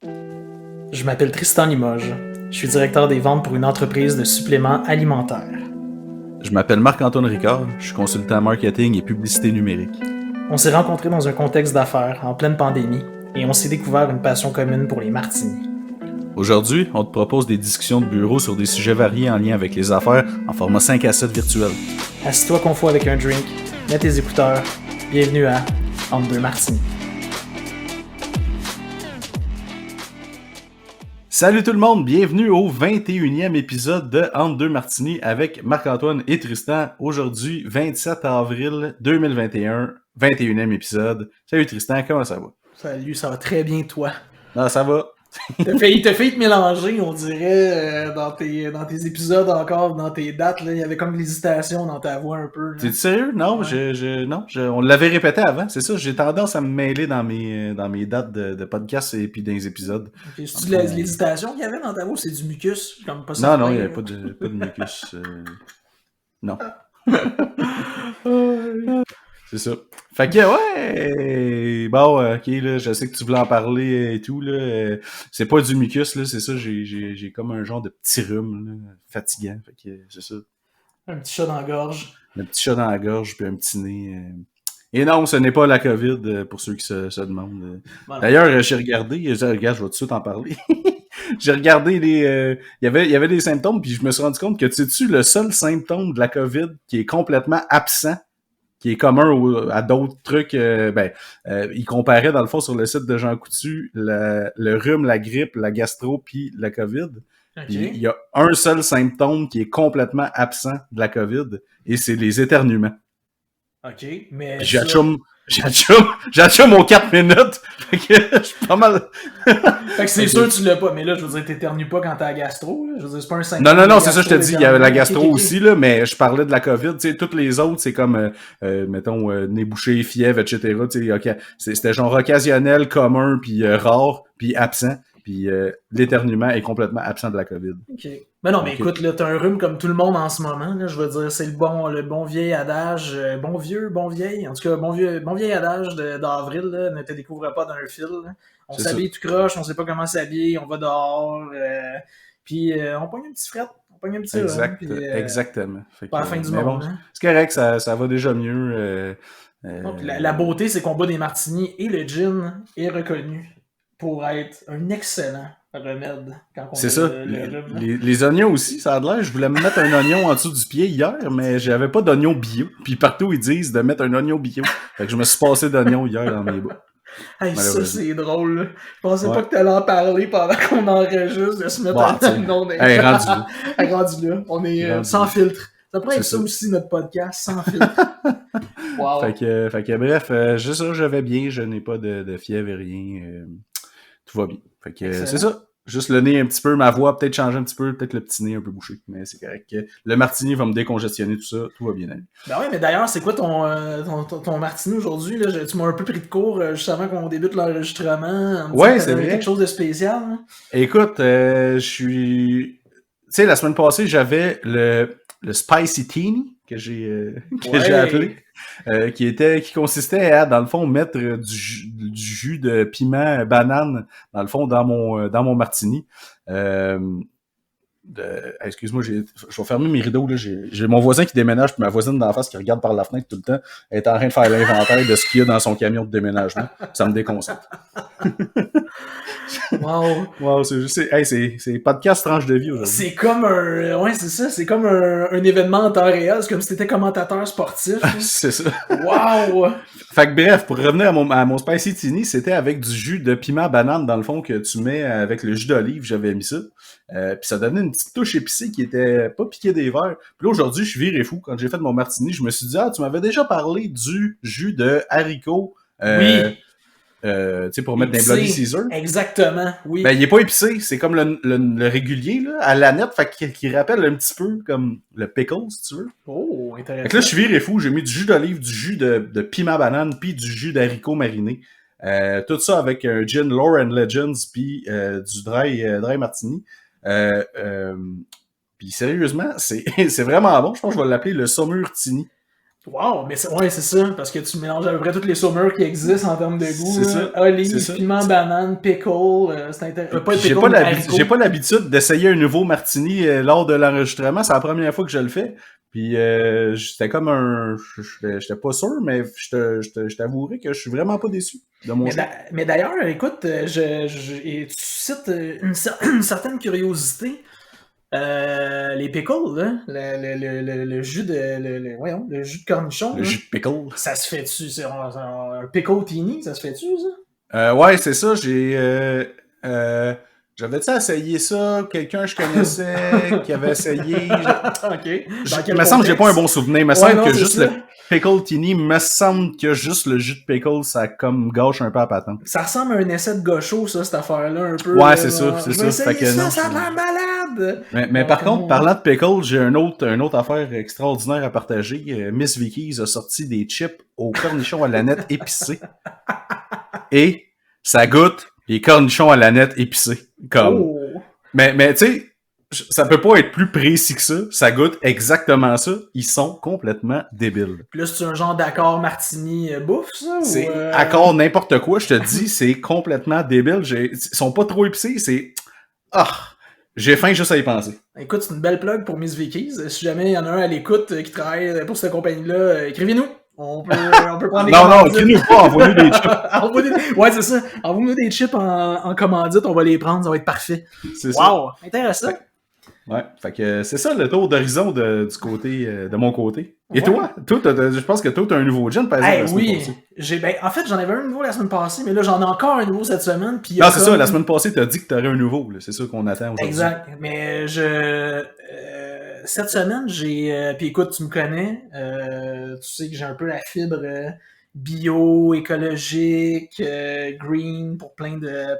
Je m'appelle Tristan Limoges. Je suis directeur des ventes pour une entreprise de suppléments alimentaires. Je m'appelle Marc-Antoine Ricard, je suis consultant marketing et publicité numérique. On s'est rencontrés dans un contexte d'affaires, en pleine pandémie, et on s'est découvert une passion commune pour les martinis. Aujourd'hui, on te propose des discussions de bureau sur des sujets variés en lien avec les affaires en format 5 à 7 virtuel. Assis-toi confort avec un drink, mets tes écouteurs. Bienvenue à Entre deux martinis. Salut tout le monde, bienvenue au 21e épisode de Entre deux martinis avec Marc-Antoine et Tristan. Aujourd'hui, 27 avril 2021, 21e épisode. Salut Tristan, comment ça va? Salut, ça va très bien toi. Ah, ça va. T'as failli te mélanger, on dirait, dans tes épisodes encore, dans tes dates, là, il y avait comme l'hésitation dans ta voix un peu. T'es sérieux? Non, ouais. On l'avait répété avant, c'est ça, j'ai tendance à me mêler dans mes dates de podcast et puis dans les épisodes. Okay, c'est-tu l'hésitation qu'il y avait dans ta voix, c'est du mucus? Comme pas non, il n'y avait pas de mucus. Non. C'est ça. Fait que, ouais! Bon, ok, là, je sais que tu voulais en parler et tout, là. C'est pas du mucus, là, c'est ça, j'ai comme un genre de petit rhume, là, fatigant. Fait que, c'est ça. Un petit chat dans la gorge. Un petit chat dans la gorge, puis un petit nez. Et non, ce n'est pas la COVID, pour ceux qui se demandent. Voilà. D'ailleurs, j'ai regardé, regarde, je vais tout de suite en parler. J'ai regardé il y avait des symptômes, puis je me suis rendu compte que, tu sais-tu, le seul symptôme de la COVID qui est complètement absent, qui est commun à d'autres trucs, il comparait dans le fond sur le site de Jean Coutu le rhume, la grippe, la gastro, puis la COVID. Okay. Il y a un seul symptôme qui est complètement absent de la COVID, et c'est les éternuements. OK, mais... J'achoume aux 4 minutes. Fait que je suis pas mal. Fait que c'est sûr que tu l'as pas. Mais là, je veux dire, t'éternues pas quand t'as la gastro. Là. Je veux dire, c'est pas un symptôme. Non, c'est ça, je te dis. Il y avait la gastro aussi, là, mais je parlais de la COVID. Tu sais, toutes les autres, c'est comme, mettons, nez bouché, fièvre, etc. Tu sais, okay, c'était genre occasionnel, commun, puis rare, puis absent. Puis l'éternuement est complètement absent de la COVID. OK. Ben non, mais okay. Écoute, là, t'as un rhume comme tout le monde en ce moment. Là, je veux dire, c'est le bon vieil adage, bon vieil, en tout cas, bon vieil adage d'avril, là, ne te découvre pas d'un fil. Là. On s'habille tout croche, on sait pas comment s'habiller, on va dehors, puis on pogne un petit fret. On pogne un petit exact, rhume, puis, exactement. Pas la fin du monde. Bon, hein? C'est correct, ça va déjà mieux. Donc, la beauté, c'est qu'on boit des martinis et le gin est reconnu pour être un excellent remède quand on c'est ça. Les oignons aussi, ça a l'air. Je voulais me mettre un oignon en dessous du pied hier, mais j'avais pas d'oignon bio. Puis partout, ils disent de mettre un oignon bio. Fait que je me suis passé d'oignon hier dans mes bas. Hey, ça, c'est drôle. Je pensais pas que t'allais en parler pendant qu'on enregistre, de se mettre un oignon hey, rendu là. On est sans filtre. Ça pourrait être ça aussi, notre podcast, sans filtre. Wow. Fait que bref, juste ça, je vais bien. Je n'ai pas de fièvre et rien. Tout va bien. Fait que c'est ça. Juste le nez un petit peu, ma voix peut-être changer un petit peu, peut-être le petit nez un peu bouché, mais c'est correct. Le martini va me décongestionner tout ça, tout va bien aller. Ben oui, mais d'ailleurs, c'est quoi ton martini aujourd'hui? Là? Tu m'as un peu pris de court juste avant qu'on débute l'enregistrement. Ouais, c'est vrai. Quelque chose de spécial. Hein? Écoute, je suis... Tu sais, la semaine passée, j'avais le Spicy Teeny que j'ai appelé. Qui consistait à, dans le fond, mettre du jus de piment banane, dans le fond, dans mon martini. Excuse-moi, je vais fermer mes rideaux. Là. J'ai mon voisin qui déménage, puis ma voisine d'en face qui regarde par la fenêtre tout le temps. Elle est en train de faire l'inventaire de ce qu'il y a dans son camion de déménagement. Ça me déconcentre. Wow, c'est podcast tranche de vie aujourd'hui. C'est comme c'est comme un événement en temps réel, c'est comme si t'étais commentateur sportif. C'est ça. Wow! Fait que bref, pour revenir à mon Spicy Teeny, c'était avec du jus de piment banane dans le fond que tu mets avec le jus d'olive, j'avais mis ça. Puis ça donnait une petite touche épicée qui était pas piquée des verres. Puis là aujourd'hui, je suis viré fou. Quand j'ai fait mon martini, je me suis dit tu m'avais déjà parlé du jus de haricots. Oui. Tu sais, pour mettre des Bloody Caesar. Exactement, oui. Ben, il est pas épicé, c'est comme le régulier, là, à la nette, fait qu'il rappelle un petit peu comme le pickle, si tu veux. Oh, intéressant. Fait que là, je suis viré fou, j'ai mis du jus d'olive, du jus de piment banane, puis du jus d'haricot mariné. Tout ça avec un gin Lore and Legends, puis du dry martini. Puis sérieusement, c'est vraiment bon. Je pense que je vais l'appeler le Saumur Tini. Wow, mais c'est ça, parce que tu mélanges à peu près toutes les saumures qui existent en termes de goût. C'est ça. Olive, piment, banane, pickle, c'est intéressant. J'ai pas l'habitude d'essayer un nouveau martini lors de l'enregistrement. C'est la première fois que je le fais. Puis j'étais comme j'étais pas sûr, mais je t'avouerai que je suis vraiment pas déçu de mon choix. Mais d'ailleurs, écoute, et tu cites une certaine curiosité. Les pickles, là, le jus le jus de cornichon. Le jus de pickle. Ça se fait-tu? C'est un pickle-tini, ça se fait-tu, ça? Ouais, c'est ça. J'avais-tu essayé ça? Quelqu'un que je connaissais qui avait essayé. OK. Il me semble que j'ai pas un bon souvenir. Il me semble que juste le pickle tini, me semble que juste le jus de pickle, ça comme gâche un peu à patente. Ça ressemble à un essai de gaucho, ça, cette affaire-là, un peu. Ouais, c'est ça, c'est ça. Fait que ça a l'air malade! Mais par contre, parlant de pickle, j'ai une autre affaire extraordinaire à partager. Miss Vicky's a sorti des chips aux cornichons à la nette épicés. Et ça goûte les cornichons à la nette épicés. Comme. Mais tu sais, ça peut pas être plus précis que ça. Ça goûte exactement ça. Ils sont complètement débiles. Puis là, c'est un genre d'accord martini bouffe, ça? C'est accord n'importe quoi, je te dis, c'est complètement débile. Ils sont pas trop épicés, c'est... j'ai faim juste à y penser. Écoute, c'est une belle plug pour Miss Vicky's. Si jamais il y en a un à l'écoute qui travaille pour cette compagnie-là, écrivez-nous. On peut prendre des Non, écrivez-nous pas, envoyez-nous des chips. Ouais, c'est ça. Envoyez-nous des chips en commandite, on va les prendre, ça va être parfait. C'est ça. Wow, intéressant. Ouais, fait que c'est ça le tour d'horizon du côté de mon côté. Et toi, je pense que toi, t'as un nouveau gin, par exemple, la semaine passée. En fait, j'en avais un nouveau la semaine passée, mais là, j'en ai encore un nouveau cette semaine. Puis non, c'est ça, la semaine passée, t'as dit que t'aurais un nouveau, là. C'est ça qu'on attend aujourd'hui. Exact, mais cette semaine, puis écoute, tu me connais, tu sais que j'ai un peu la fibre bio, écologique, green, pour plein de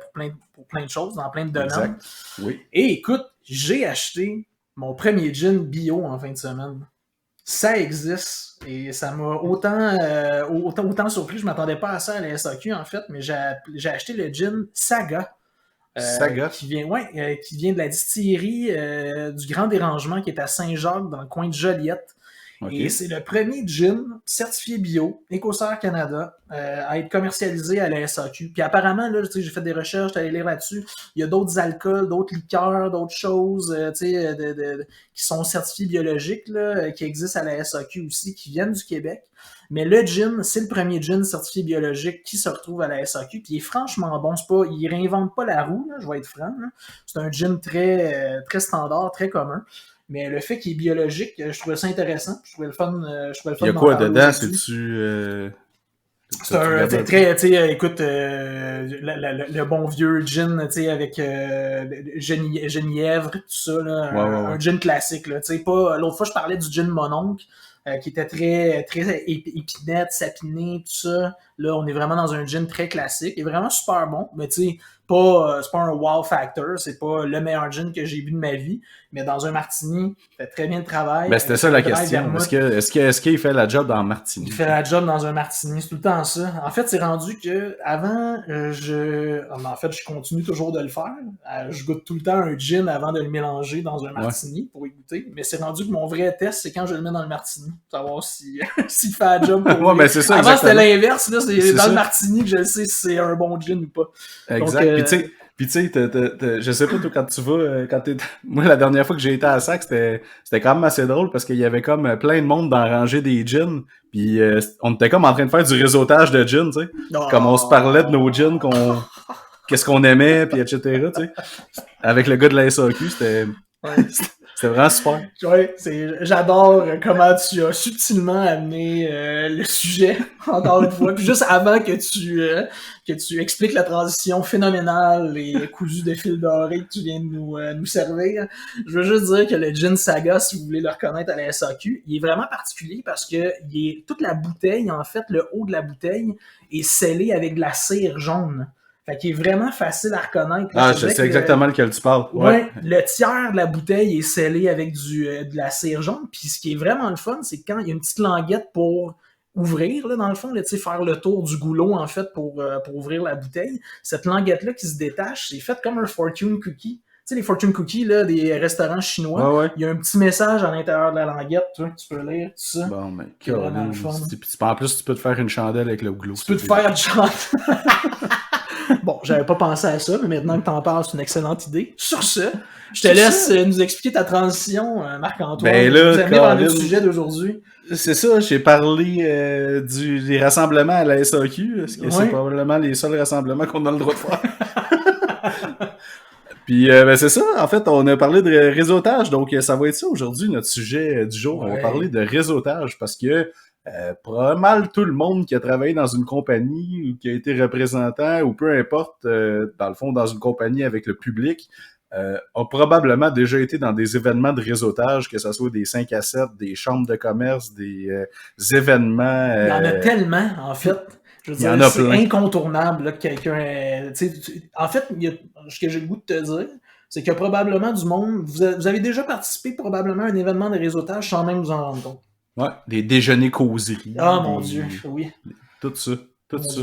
choses, dans plein de domaines. Exact, oui. Et écoute, j'ai acheté mon premier gin bio en fin de semaine. Ça existe et ça m'a autant surpris. Je m'attendais pas à ça à la SAQ en fait, mais j'ai acheté le gin Saga. Saga. Qui vient de la distillerie du Grand Dérangement qui est à Saint-Jacques dans le coin de Joliette. Okay. Et c'est le premier gin certifié bio, Écossaire Canada, à être commercialisé à la SAQ. Puis apparemment, là, j'ai fait des recherches, j'allais lire là-dessus, il y a d'autres alcools, d'autres liqueurs, d'autres choses qui sont certifiés biologiques, là, qui existent à la SAQ aussi, qui viennent du Québec. Mais le gin, c'est le premier gin certifié biologique qui se retrouve à la SAQ, puis il est franchement bon. Il réinvente pas la roue, là, je vais être franc. Là. C'est un gin très standard, très commun. Mais le fait qu'il est biologique, je trouvais ça intéressant. Je trouvais le fun. Il y a quoi dedans? C'est-tu... C'est un très, tu sais, écoute, le bon vieux gin, tu sais, avec genièvre, tout ça, là, un gin classique, là, tu sais, pas. L'autre fois, je parlais du gin Mononcle, qui était très épinette, sapiné, tout ça. Là, on est vraiment dans un gin très classique, il est vraiment super bon, mais tu sais, c'est pas un wow factor, c'est pas le meilleur gin que j'ai bu de ma vie, mais dans un martini, il fait très bien le travail. Ben, c'était ça la question. Est-ce qu'il fait la job dans un martini? Il fait la job dans un martini, c'est tout le temps ça. En fait, c'est rendu que avant, en fait, je continue toujours de le faire. Je goûte tout le temps un gin avant de le mélanger dans un martini pour y goûter. Mais c'est rendu que mon vrai test, c'est quand je le mets dans le martini. Pour savoir s'il fait la job pour mais c'est ça, avant, exactement. C'était l'inverse. Là, c'est dans le martini que je sais si c'est un bon gin ou pas. Exact. Donc, puis tu sais, je sais pas, toi, quand tu vas, moi, la dernière fois que j'ai été à Sac, c'était quand même assez drôle parce qu'il y avait comme plein de monde dans la rangée des gins, puis on était comme en train de faire du réseautage de gins, tu sais. Comme on se parlait de nos gins, qu'est-ce qu'on aimait, puis etc., tu sais. Avec le gars de la SAQ, c'était vraiment super. Ouais, j'adore comment tu as subtilement amené le sujet, encore une fois. Puis juste avant que tu expliques la transition phénoménale et cousue de fil doré que tu viens de nous servir, je veux juste dire que le gin Saga, si vous voulez le reconnaître à la SAQ, il est vraiment particulier parce que toute la bouteille, en fait, le haut de la bouteille est scellé avec de la cire jaune. Fait qu'il est vraiment facile à reconnaître. Là, je sais exactement lequel tu parles. Ouais, le tiers de la bouteille est scellé avec de la cire jaune. Puis ce qui est vraiment le fun, c'est quand il y a une petite languette pour ouvrir, là, dans le fond, là, faire le tour du goulot, en fait, pour ouvrir la bouteille. Cette languette-là qui se détache, c'est fait comme un fortune cookie. sais, les fortune cookies, là, des restaurants chinois, Ouais. il y a un petit message à l'intérieur de la languette, tu peux lire, tout ça. Bon, mais C'est vraiment le fun. En plus, tu peux te faire une chandelle avec le glow. Tu peux te faire une chandelle. Bon, j'avais pas pensé à ça, mais maintenant que t'en parles, c'est une excellente idée. Sur ce, je te laisse nous expliquer ta transition, Marc-Antoine. Ben là, vous amener vers notre sujet d'aujourd'hui. C'est ça, j'ai parlé des rassemblements à la SAQ, parce que c'est probablement les seuls rassemblements qu'on a le droit de faire. Puis ben c'est ça, en fait, on a parlé de réseautage, donc ça va être ça aujourd'hui, notre sujet du jour. On va parler de réseautage, parce que pas mal tout le monde qui a travaillé dans une compagnie ou qui a été représentant ou peu importe, dans le fond, dans une compagnie avec le public, a probablement déjà été dans des événements de réseautage, que ce soit des 5 à 7, des chambres de commerce, des événements... Il y en a tellement, en fait. Je veux dire, c'est incontournable là, que quelqu'un... en fait, ce que j'ai le goût de te dire, c'est que probablement du monde... Vous avez déjà participé probablement à un événement de réseautage sans même vous en rendre compte. Ouais, des déjeuners causeries. Ah, mon Dieu, oui. Tout ça, tout ça.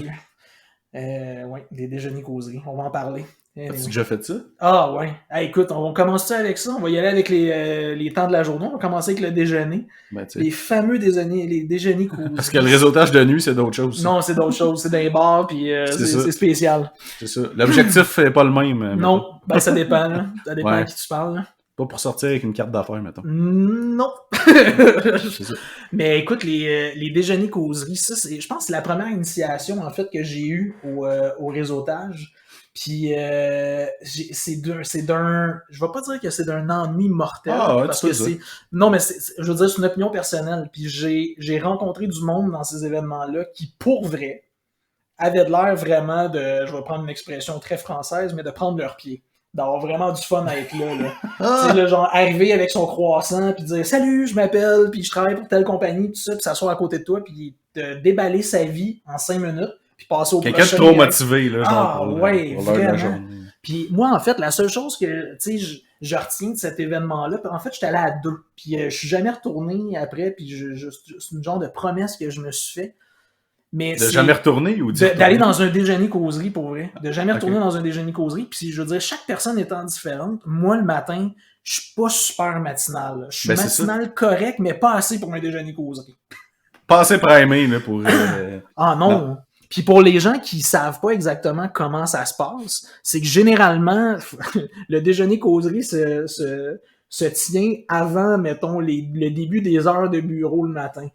Oui, des déjeuners causeries. On va en parler. As-tu déjà fait ça? Ah, ouais. Hey, écoute, on va commencer avec ça. On va y aller avec les temps de la journée. On va commencer avec le déjeuner. Ben, les fameux déjeuners causeries. Parce que le réseautage de nuit, c'est d'autres choses. Non, c'est d'autres choses. C'est dans les bars, puis c'est spécial. C'est ça. L'objectif n'est pas le même. Non, ben ça dépend. Là. Ça dépend à qui tu parles. Là. Pas pour sortir avec une carte d'affaires, mettons. Non. C'est ça. Mais écoute, les déjeuners causeries, ça, je pense que c'est la première initiation, en fait, que j'ai eue au réseautage. Puis je vais pas dire que c'est d'un ennui mortel, parce que c'est... Non, mais je veux dire, c'est une opinion personnelle. Puis j'ai rencontré du monde dans ces événements-là qui, pour vrai, avaient de l'air vraiment de... Je vais prendre une expression très française, mais de prendre leur pied. D'avoir vraiment du fun à être là. Tu sais, le genre, arriver avec son croissant, puis dire « Salut, je m'appelle, puis je travaille pour telle compagnie, tout ça », puis s'asseoir à côté de toi, puis de déballer sa vie en 5 minutes, puis passer au prochain... Quelqu'un de trop motivé, là, genre, vraiment. Puis moi, en fait, la seule chose que, tu sais, je retiens de cet événement-là, en fait, j'étais allé à 2, puis je suis jamais retourné après, puis c'est une genre de promesse que je me suis fait. Mais de jamais retourner ou d'aller dans un déjeuner causerie, pour vrai. De jamais retourner dans un déjeuner causerie. Puis je veux dire, chaque personne étant différente, moi, le matin, je suis pas super matinal. Je suis matinal correct, mais pas assez pour un déjeuner causerie. Pas assez primé, là, pour... Ah non. Puis pour les gens qui savent pas exactement comment ça se passe, c'est que généralement, le déjeuner causerie se tient avant, mettons, le début des heures de bureau le matin.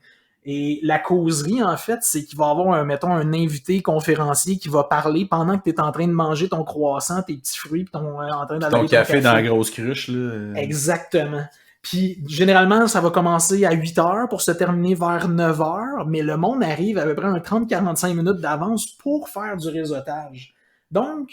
Et la causerie, en fait, c'est qu'il va y avoir, un invité conférencier qui va parler pendant que tu es en train de manger ton croissant, tes petits fruits, puis en train d'avaler ton café dans la grosse cruche, là. Exactement. Puis, généralement, ça va commencer à 8h pour se terminer vers 9h, mais le monde arrive à peu près un 30-45 minutes d'avance pour faire du réseautage. Donc,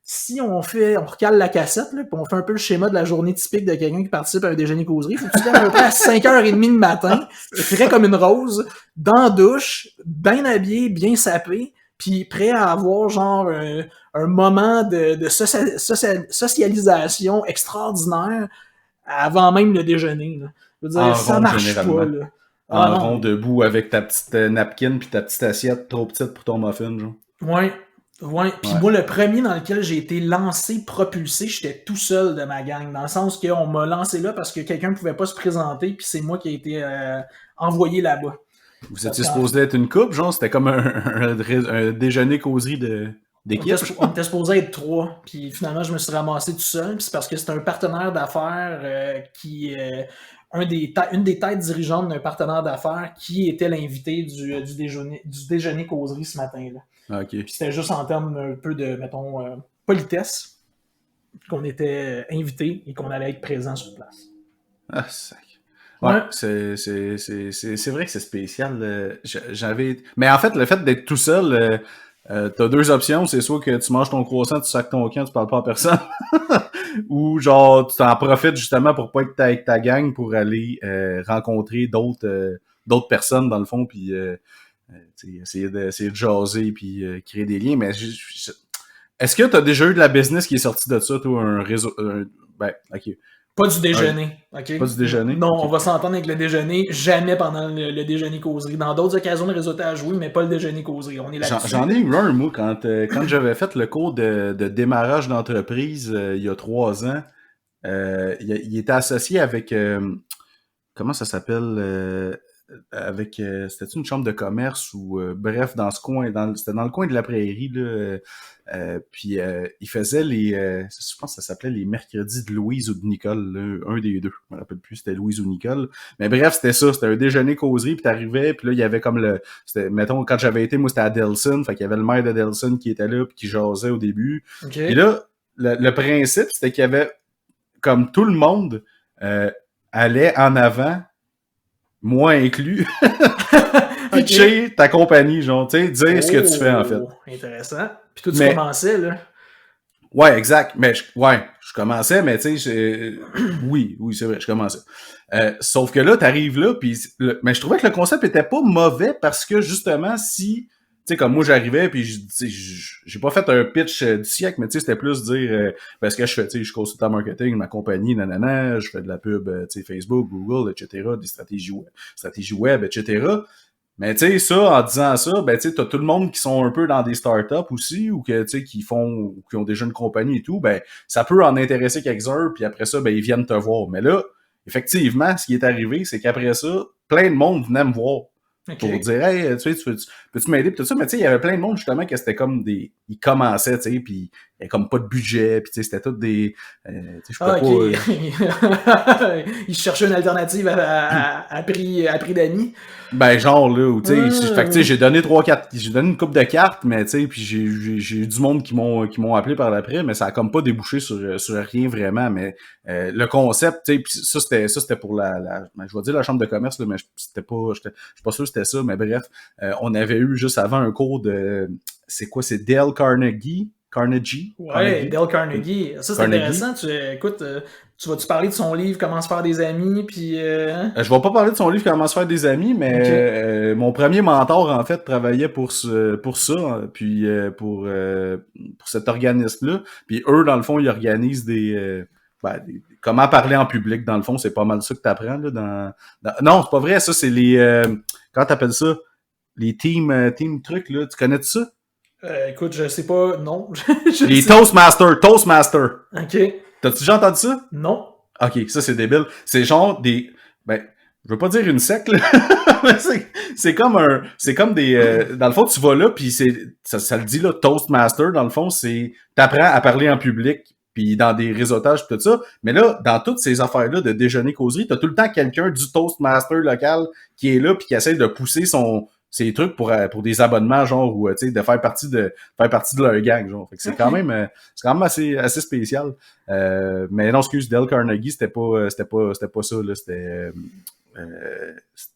si on recale la cassette, là, puis on fait un peu le schéma de la journée typique de quelqu'un qui participe à un déjeuner causerie, faut que tu te lèves à peu près à 5h30 le matin, frais comme une rose, dans la douche, bien habillé, bien sapé, puis prêt à avoir genre un moment de socialisation extraordinaire avant même le déjeuner. Là. Je veux dire, ça marche pas. Là. En rond debout avec ta petite napkin puis ta petite assiette trop petite pour ton muffin, genre. Ouais. Puis moi, le premier dans lequel j'ai été lancé, propulsé, j'étais tout seul de ma gang. Dans le sens qu'on m'a lancé là parce que quelqu'un ne pouvait pas se présenter, puis c'est moi qui ai été envoyé là-bas. Vous étiez supposé être une couple, genre? C'était comme un déjeuner causerie d'équipe? On était supposé être 3, puis finalement, je me suis ramassé tout seul, puis c'est parce que c'est un partenaire d'affaires une des têtes dirigeantes d'un partenaire d'affaires qui était l'invité du déjeuner causerie ce matin-là. Okay. Puis c'était juste en termes un peu de, mettons, politesse qu'on était invité et qu'on allait être présent sur place. Ah, sac. Ouais. C'est vrai que c'est spécial. Mais en fait, le fait d'être tout seul, t'as 2 options. C'est soit que tu manges ton croissant, tu sacs ton camp, tu parles pas à personne. Ou genre, tu t'en profites justement pour pas être avec ta gang pour aller rencontrer d'autres personnes dans le fond, puis essayer de jaser puis créer des liens. Mais est-ce que tu as déjà eu de la business qui est sortie de ça, toi, un réseau? OK. Pas du déjeuner. Okay? Pas du déjeuner? Non, okay. On va s'entendre avec le déjeuner, jamais pendant le déjeuner causerie. Dans d'autres occasions de réseautage, oui, mais pas le déjeuner causerie. On est là-dessus. J'en ai eu un, moi, quand j'avais fait le cours de démarrage d'entreprise il y a 3 ans. il était associé avec comment ça s'appelle c'était une chambre de commerce ou bref dans ce coin c'était dans le coin de la Prairie là puis il faisait je pense que ça s'appelait les mercredis de Louise ou de Nicole là, un des deux je me rappelle plus c'était Louise ou Nicole mais bref c'était un déjeuner causerie puis t'arrivais puis là il y avait comme mettons quand j'avais été moi c'était à Delson fait qu'il y avait le maire de Delson qui était là puis qui jasait au début puis là le principe c'était qu'il y avait comme tout le monde allait en avant moi inclus, pitcher ta compagnie, genre, tu sais, dire ce que tu fais, en fait. Intéressant. Puis toi, tu commençais, là. Ouais, exact. Mais je commençais, mais tu sais, oui, c'est vrai, je commençais. Sauf que là, t'arrives là, puis mais je trouvais que le concept était pas mauvais parce que, justement, si... Tu sais, comme moi, j'arrivais, puis j'ai pas fait un pitch du siècle, mais tu sais, c'était plus dire parce que je fais, tu sais, je suis consultant marketing, ma compagnie, nanana, je fais de la pub, tu sais, Facebook, Google, etc., des stratégies web, etc. Mais tu sais, ça, en disant ça, ben tu sais, t'as tout le monde qui sont un peu dans des startups aussi, ou que tu sais, qui ont déjà une compagnie et tout, ben ça peut en intéresser quelques-uns, puis après ça, ben ils viennent te voir. Mais là, effectivement, ce qui est arrivé, c'est qu'après ça, plein de monde venait me voir. Okay. Pour dire, hey, tu sais, peux-tu m'aider pis tout ça, mais tu sais, il y avait plein de monde, justement, que c'était comme ils commençaient, tu sais, pis il y avait comme pas de budget, pis tu sais, c'était tout des, tu sais, je peux pas... Ils cherchaient une alternative à prix d'amis. Ben, genre, là, où, tu sais, fait que, tu sais, j'ai donné une couple de cartes, mais, tu sais, puis j'ai eu du monde qui m'ont appelé par l'après, mais ça a comme pas débouché sur rien vraiment, mais, le concept, tu sais, puis ça, c'était pour je vais dire la chambre de commerce, là, mais je suis pas sûr que c'était ça, mais bref, on avait eu juste avant un cours de, c'est Dale Carnegie. Ouais, Dale Carnegie. Ça, c'est intéressant. Écoute, tu vas-tu parler de son livre Comment se faire des amis, puis... Je vais pas parler de son livre Comment se faire des amis, mais mon premier mentor, en fait, travaillait pour ça, puis pour cet organisme-là. Puis eux, dans le fond, ils organisent comment parler en public, dans le fond, c'est pas mal ça que t'apprends, là, Non, c'est pas vrai, ça, c'est les... comment t'appelles ça? Les team trucs, là. Tu connais ça? Écoute, je sais pas, non. Les Toastmasters. OK. T'as-tu déjà entendu ça? Non. OK, ça c'est débile. C'est genre des... Ben, je veux pas dire une secte, là. c'est comme des... dans le fond, tu vas là, puis ça le dit, là, Toastmaster, dans le fond, c'est... T'apprends à parler en public, puis dans des réseautages, pis tout ça. Mais là, dans toutes ces affaires-là de déjeuner causerie, t'as tout le temps quelqu'un du Toastmaster local qui est là, puis qui essaie de pousser ces trucs pour des abonnements, genre, ou, tu sais, de faire partie de leur gang, genre. Fait que c'est quand même assez spécial. Mais non, excuse, Dale Carnegie, c'était pas ça, là.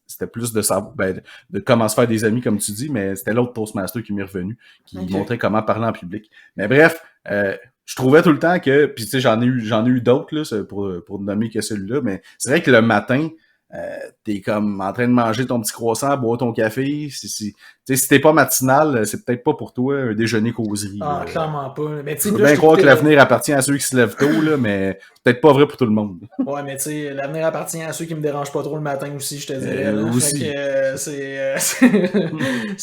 C'était plus de comment se faire des amis, comme tu dis, mais c'était l'autre Toastmaster qui m'est revenu, qui montrait comment parler en public. Mais bref, je trouvais tout le temps que, puis tu sais, j'en ai eu d'autres, là, pour nommer que celui-là, mais c'est vrai que le matin, t'es comme en train de manger ton petit croissant, boire ton café. Si t'es pas matinal, c'est peut-être pas pour toi un déjeuner causerie. Ah, clairement pas. Mais tu peux bien croire que l'avenir appartient à ceux qui se lèvent tôt, là, mais c'est peut-être pas vrai pour tout le monde. Ouais, mais tu sais, l'avenir appartient à ceux qui me dérangent pas trop le matin aussi, je te dirais. Aussi.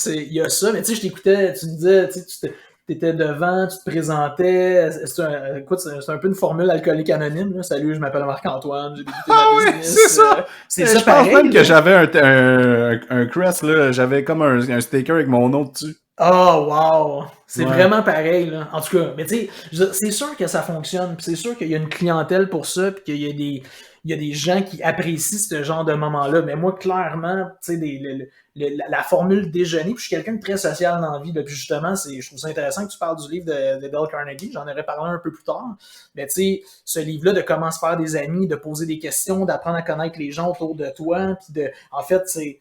Il y a ça, mais tu sais, je t'écoutais, tu me disais, tu t'étais devant, tu te présentais. C'est un peu une formule alcoolique anonyme. Là. Salut, je m'appelle Marc-Antoine, j'ai débuté ma business. C'est ça! C'est ça, je pense même que j'avais un crest, là. J'avais comme un sticker avec mon nom dessus. Oh, wow! C'est vraiment pareil, là. En tout cas, mais tu sais, c'est sûr que ça fonctionne, puis c'est sûr qu'il y a une clientèle pour ça, puis qu'il y a des gens qui apprécient ce genre de moment-là. Mais moi, clairement, tu sais, la formule déjeuner, puis je suis quelqu'un de très social dans la vie, là, puis justement, je trouve ça intéressant que tu parles du livre de Dale Carnegie, j'en aurais parlé un peu plus tard. Mais tu sais, ce livre-là de comment se faire des amis, de poser des questions, d'apprendre à connaître les gens autour de toi, puis en fait, c'est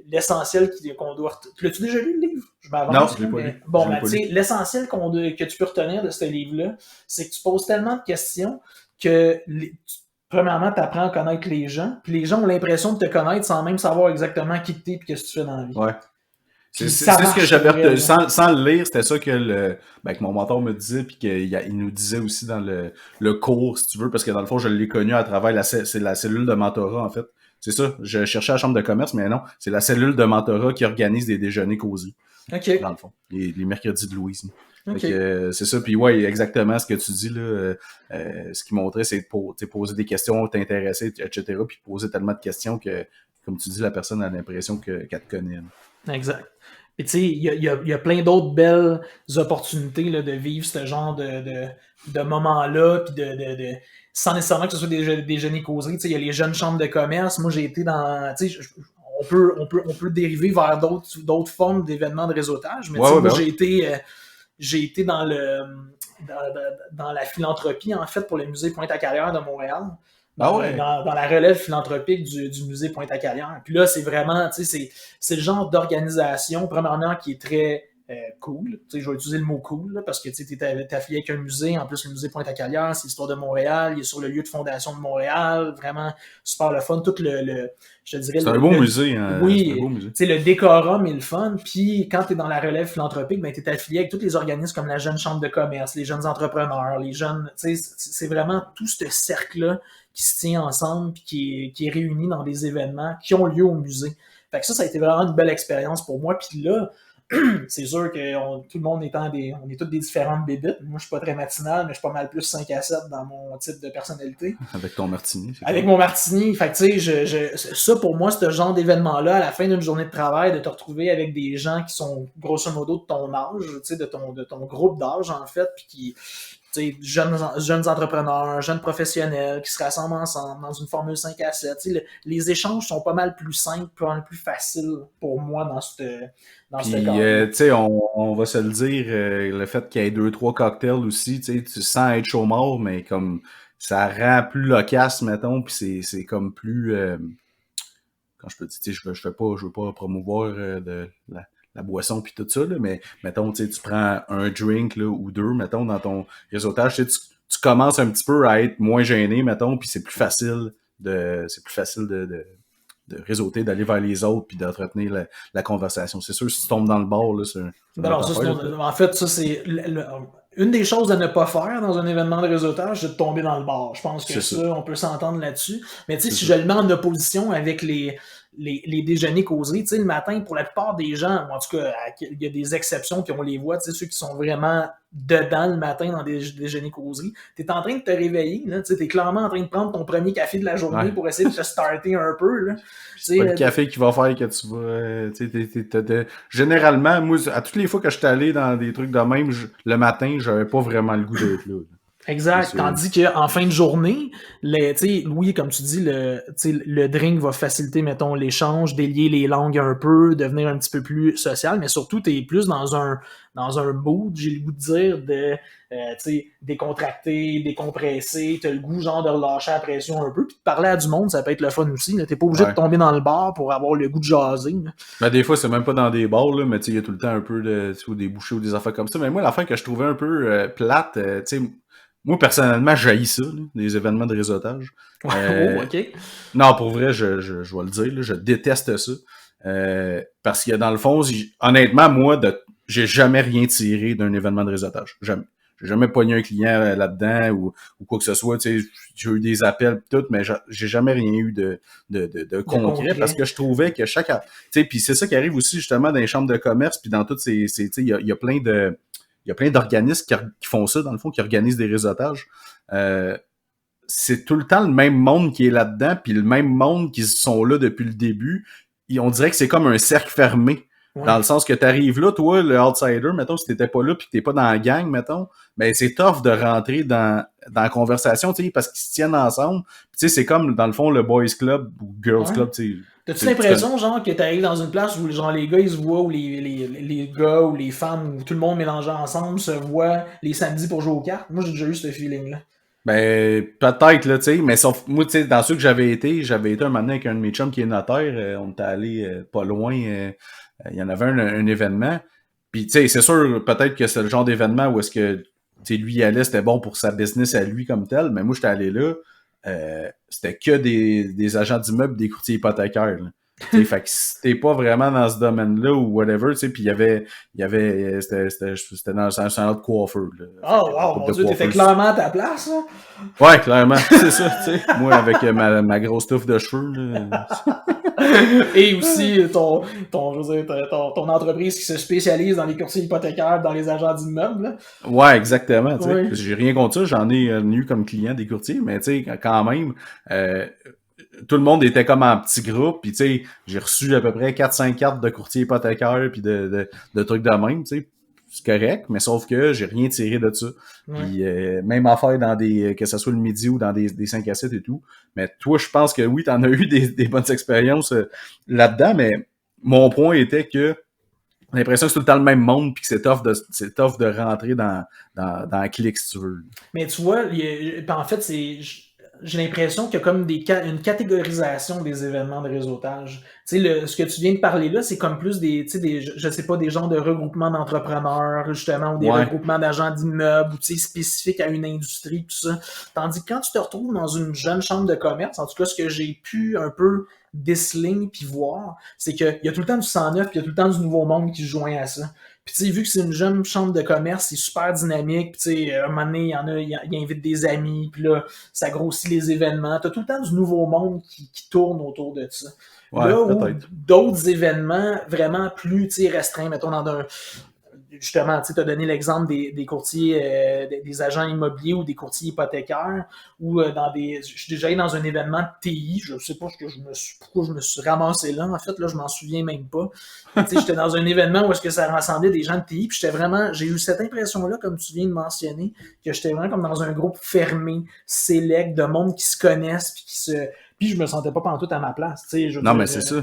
l'essentiel qu'on doit... L'as-tu déjà lu, le livre? Je m'avance. Non, je l'ai pas lu. Bon, ben, tu sais, l'essentiel que tu peux retenir de ce livre-là, c'est que tu poses tellement de questions que, premièrement, tu apprends à connaître les gens, puis les gens ont l'impression de te connaître sans même savoir exactement qui t'es et qu'est-ce que tu fais dans la vie. Ouais. C'est ce que j'avais sans le lire, c'était ça que mon mentor me disait, puis qu'il nous disait aussi dans le cours, si tu veux, parce que dans le fond, je l'ai connu à travers c'est la cellule de mentorat, en fait. C'est ça, je cherchais la chambre de commerce, mais non, c'est la cellule de mentorat qui organise des déjeuners causeries. OK. Dans le fond. Les mercredis de Louise. Okay. C'est ça. Puis ouais, exactement ce que tu dis là. Ce qu'il montrait, c'est de poser des questions, t'intéresser, etc. Puis poser tellement de questions que, comme tu dis, la personne a l'impression qu'elle te connaît. Exact. Et tu sais, il y a plein d'autres belles opportunités là, de vivre ce genre de moments-là, puis sans nécessairement que ce soit des déjeuners causeries. Tu sais, il y a les jeunes chambres de commerce. Moi, j'ai été dans, tu sais, on peut dériver vers d'autres formes d'événements de réseautage. Mais moi, j'ai été dans la philanthropie, en fait, pour le musée Pointe-à-Carrière de Montréal. Dans la relève philanthropique du musée Pointe-à-Carrière. Puis là, c'est vraiment, tu sais, c'est le genre d'organisation, premièrement, qui est très cool. Tu sais, je vais utiliser le mot cool, là, parce que tu es affilié avec un musée. En plus, le musée Pointe-à-Carrière, c'est l'histoire de Montréal. Il est sur le lieu de fondation de Montréal. Vraiment super le fun. Tout je te dirais... C'est un beau musée. Hein, oui, tu sais, le décorum est le fun. Puis quand tu es dans la relève philanthropique, ben, tu es affilié avec tous les organismes comme la Jeune Chambre de commerce, les jeunes entrepreneurs, les jeunes... Tu sais, c'est vraiment tout ce cercle-là qui se tient ensemble puis qui est réuni dans des événements qui ont lieu au musée. Fait que ça a été vraiment une belle expérience pour moi. Puis là, c'est sûr que tout le monde on est tous des différentes bébites. Moi, je suis pas très matinal, mais je suis pas mal plus 5 à 7 dans mon type de personnalité. Avec ton martini. Avec mon martini. Fait que tu sais, ça pour moi, ce genre d'événement-là, à la fin d'une journée de travail, de te retrouver avec des gens qui sont grosso modo de ton âge, tu sais, de ton groupe d'âge en fait, puis qui jeunes entrepreneurs, jeunes professionnels qui se rassemblent ensemble dans une formule 5 à 7. Les échanges sont pas mal plus simples, pas mal plus faciles pour moi dans ce cadre. Tu sais, on va se le dire, le fait qu'il y ait 2-3 cocktails aussi, tu sens être chaud mort, mais comme ça rend plus loquace, mettons, puis c'est comme plus... quand je peux dire, je veux pas promouvoir de la boisson puis tout ça, là, mais mettons, tu prends un drink là, ou deux, mettons, dans ton réseautage, tu commences un petit peu à être moins gêné, mettons, puis c'est plus facile de réseauter, d'aller vers les autres puis d'entretenir la conversation. C'est sûr, si tu tombes dans le bar, là, c'est en fait, ça, c'est une des choses à ne pas faire dans un événement de réseautage, c'est de tomber dans le bar. Je pense que ça, on peut s'entendre là-dessus. Mais tu sais, si je le mets en opposition avec les déjeuners causeries, tu sais, le matin, pour la plupart des gens, en tout cas, il y a des exceptions qui on les voit, tu sais, ceux qui sont vraiment dedans le matin dans des déjeuners causeries, t'es en train de te réveiller, là, tu sais, t'es clairement en train de prendre ton premier café de la journée pour essayer de te starter un peu, là. C'est pas le café qui va faire que tu vas... généralement, moi, à toutes les fois que je suis allé dans des trucs de même, le matin, j'avais pas vraiment le goût d'être là. Exact. Tandis qu'en fin de journée, oui, comme tu dis, le drink va faciliter, mettons, l'échange, délier les langues un peu, devenir un petit peu plus social, mais surtout, t'es plus dans un mood, j'ai le goût de dire, de décontracté, décompressé, t'as le goût, genre, de relâcher la pression un peu, puis de parler à du monde, ça peut être le fun aussi. T'es pas obligé de tomber dans le bar pour avoir le goût de jaser. Ben, des fois, c'est même pas dans des bars, là, mais il y a tout le temps un peu des bouchées ou des affaires comme ça. Mais moi, l'affaire que je trouvais un peu plate, moi, personnellement, j'haïs ça, là, les événements de réseautage. OK. Non, pour vrai, je vais le dire, là, je déteste ça. Parce que dans le fond, honnêtement, moi, j'ai jamais rien tiré d'un événement de réseautage. Jamais. J'ai jamais pogné un client là-dedans ou quoi que ce soit. Tu sais, j'ai eu des appels et tout, mais j'ai jamais rien eu de concret parce que je trouvais que tu sais, puis c'est ça qui arrive aussi justement dans les chambres de commerce puis dans toutes tu sais, il y a plein d'organismes qui font ça, dans le fond, qui organisent des réseautages. C'est tout le temps le même monde qui est là-dedans, puis le même monde qui sont là depuis le début. On dirait que c'est comme un cercle fermé. Ouais. Dans le sens que t'arrives là, toi, le outsider, mettons, si t'étais pas là puis que t'es pas dans la gang, mettons, ben c'est tough de rentrer dans la conversation, tu sais, parce qu'ils se tiennent ensemble. Tu sais, c'est comme, dans le fond, le boys club ou girls club, tu sais. T'as-tu l'impression, genre, que t'arrives dans une place où, genre, les gars, ils se voient, ou les gars ou les femmes, où tout le monde mélangé ensemble se voit les samedis pour jouer aux cartes? Moi, j'ai déjà eu ce feeling-là. Ben, peut-être, là, tu sais, mais sauf, moi, tu sais, dans ceux que j'avais été un moment donné avec un de mes chums qui est notaire, on était allé pas loin, il y en avait un événement, puis tu sais, c'est sûr, peut-être que c'est le genre d'événement où est-ce que, tu sais, lui, il allait, c'était bon pour sa business à lui comme tel, mais moi, j'étais allé là, c'était que des agents d'immeubles, des courtiers hypothécaires, là. Fait que si t'es pas vraiment dans ce domaine-là ou whatever, tu sais, puis c'était dans un autre coiffeur, là. Fait Oh, que une wow, couple mon de Dieu, t'étais coiffeurs. clairement à ta place, là. Ouais, clairement, c'est ça, tu sais. Moi, avec ma grosse touffe de cheveux, là. Et aussi je veux dire, ton entreprise qui se spécialise dans les courtiers hypothécaires, dans les agents d'immeubles, là. Ouais, exactement, tu sais. Oui. J'ai rien contre ça, j'en ai eu comme client des courtiers, mais tu sais, quand même, euh, tout le monde était comme en petit groupe, puis tu sais, j'ai reçu à peu près 4-5 cartes de courtier hypothécaire puis de trucs de même, tu sais. C'est correct, mais sauf que j'ai rien tiré de ça. Ouais. Puis même affaire dans que ce soit le midi ou dans des 5 à 7 et tout. Mais toi, je pense que oui, t'en as eu des bonnes expériences là-dedans, mais mon point était que j'ai l'impression que c'est tout le temps le même monde puis que c'est tough de rentrer dans un clic, si tu veux. Mais tu vois, en fait, j'ai l'impression qu'il y a comme une catégorisation des événements de réseautage. Tu sais, ce que tu viens de parler là, c'est comme plus je sais pas, des genres de regroupements d'entrepreneurs, justement, ou des Ouais. regroupements d'agents d'immeubles, ou tu sais, spécifiques à une industrie, tout ça. Tandis que quand tu te retrouves dans une jeune chambre de commerce, en tout cas, ce que j'ai pu un peu déceler puis voir, c'est qu'il y a tout le temps du 109 puis il y a tout le temps du nouveau monde qui se joint à ça. Puis tu sais, vu que c'est une jeune chambre de commerce, c'est super dynamique. Puis tu sais, un moment donné, il invite des amis, puis là, ça grossit les événements. T'as tout le temps du nouveau monde qui tourne autour de ça. Ouais, Là où peut-être. d'autres événements vraiment plus restreints, mettons dans justement, tu as donné l'exemple des courtiers, des agents immobiliers ou des courtiers hypothécaires, ou je suis déjà allé dans un événement de TI, je sais pas pourquoi je me suis ramassé là, en fait, là, je m'en souviens même pas. Tu sais, j'étais dans un événement où est-ce que ça rassemblait des gens de TI, puis j'ai eu cette impression-là, comme tu viens de mentionner, que j'étais vraiment comme dans un groupe fermé, sélect, de monde qui se connaissent, puis je me sentais pas pantoute à ma place, tu sais, je veux Non, dire, mais c'est ça.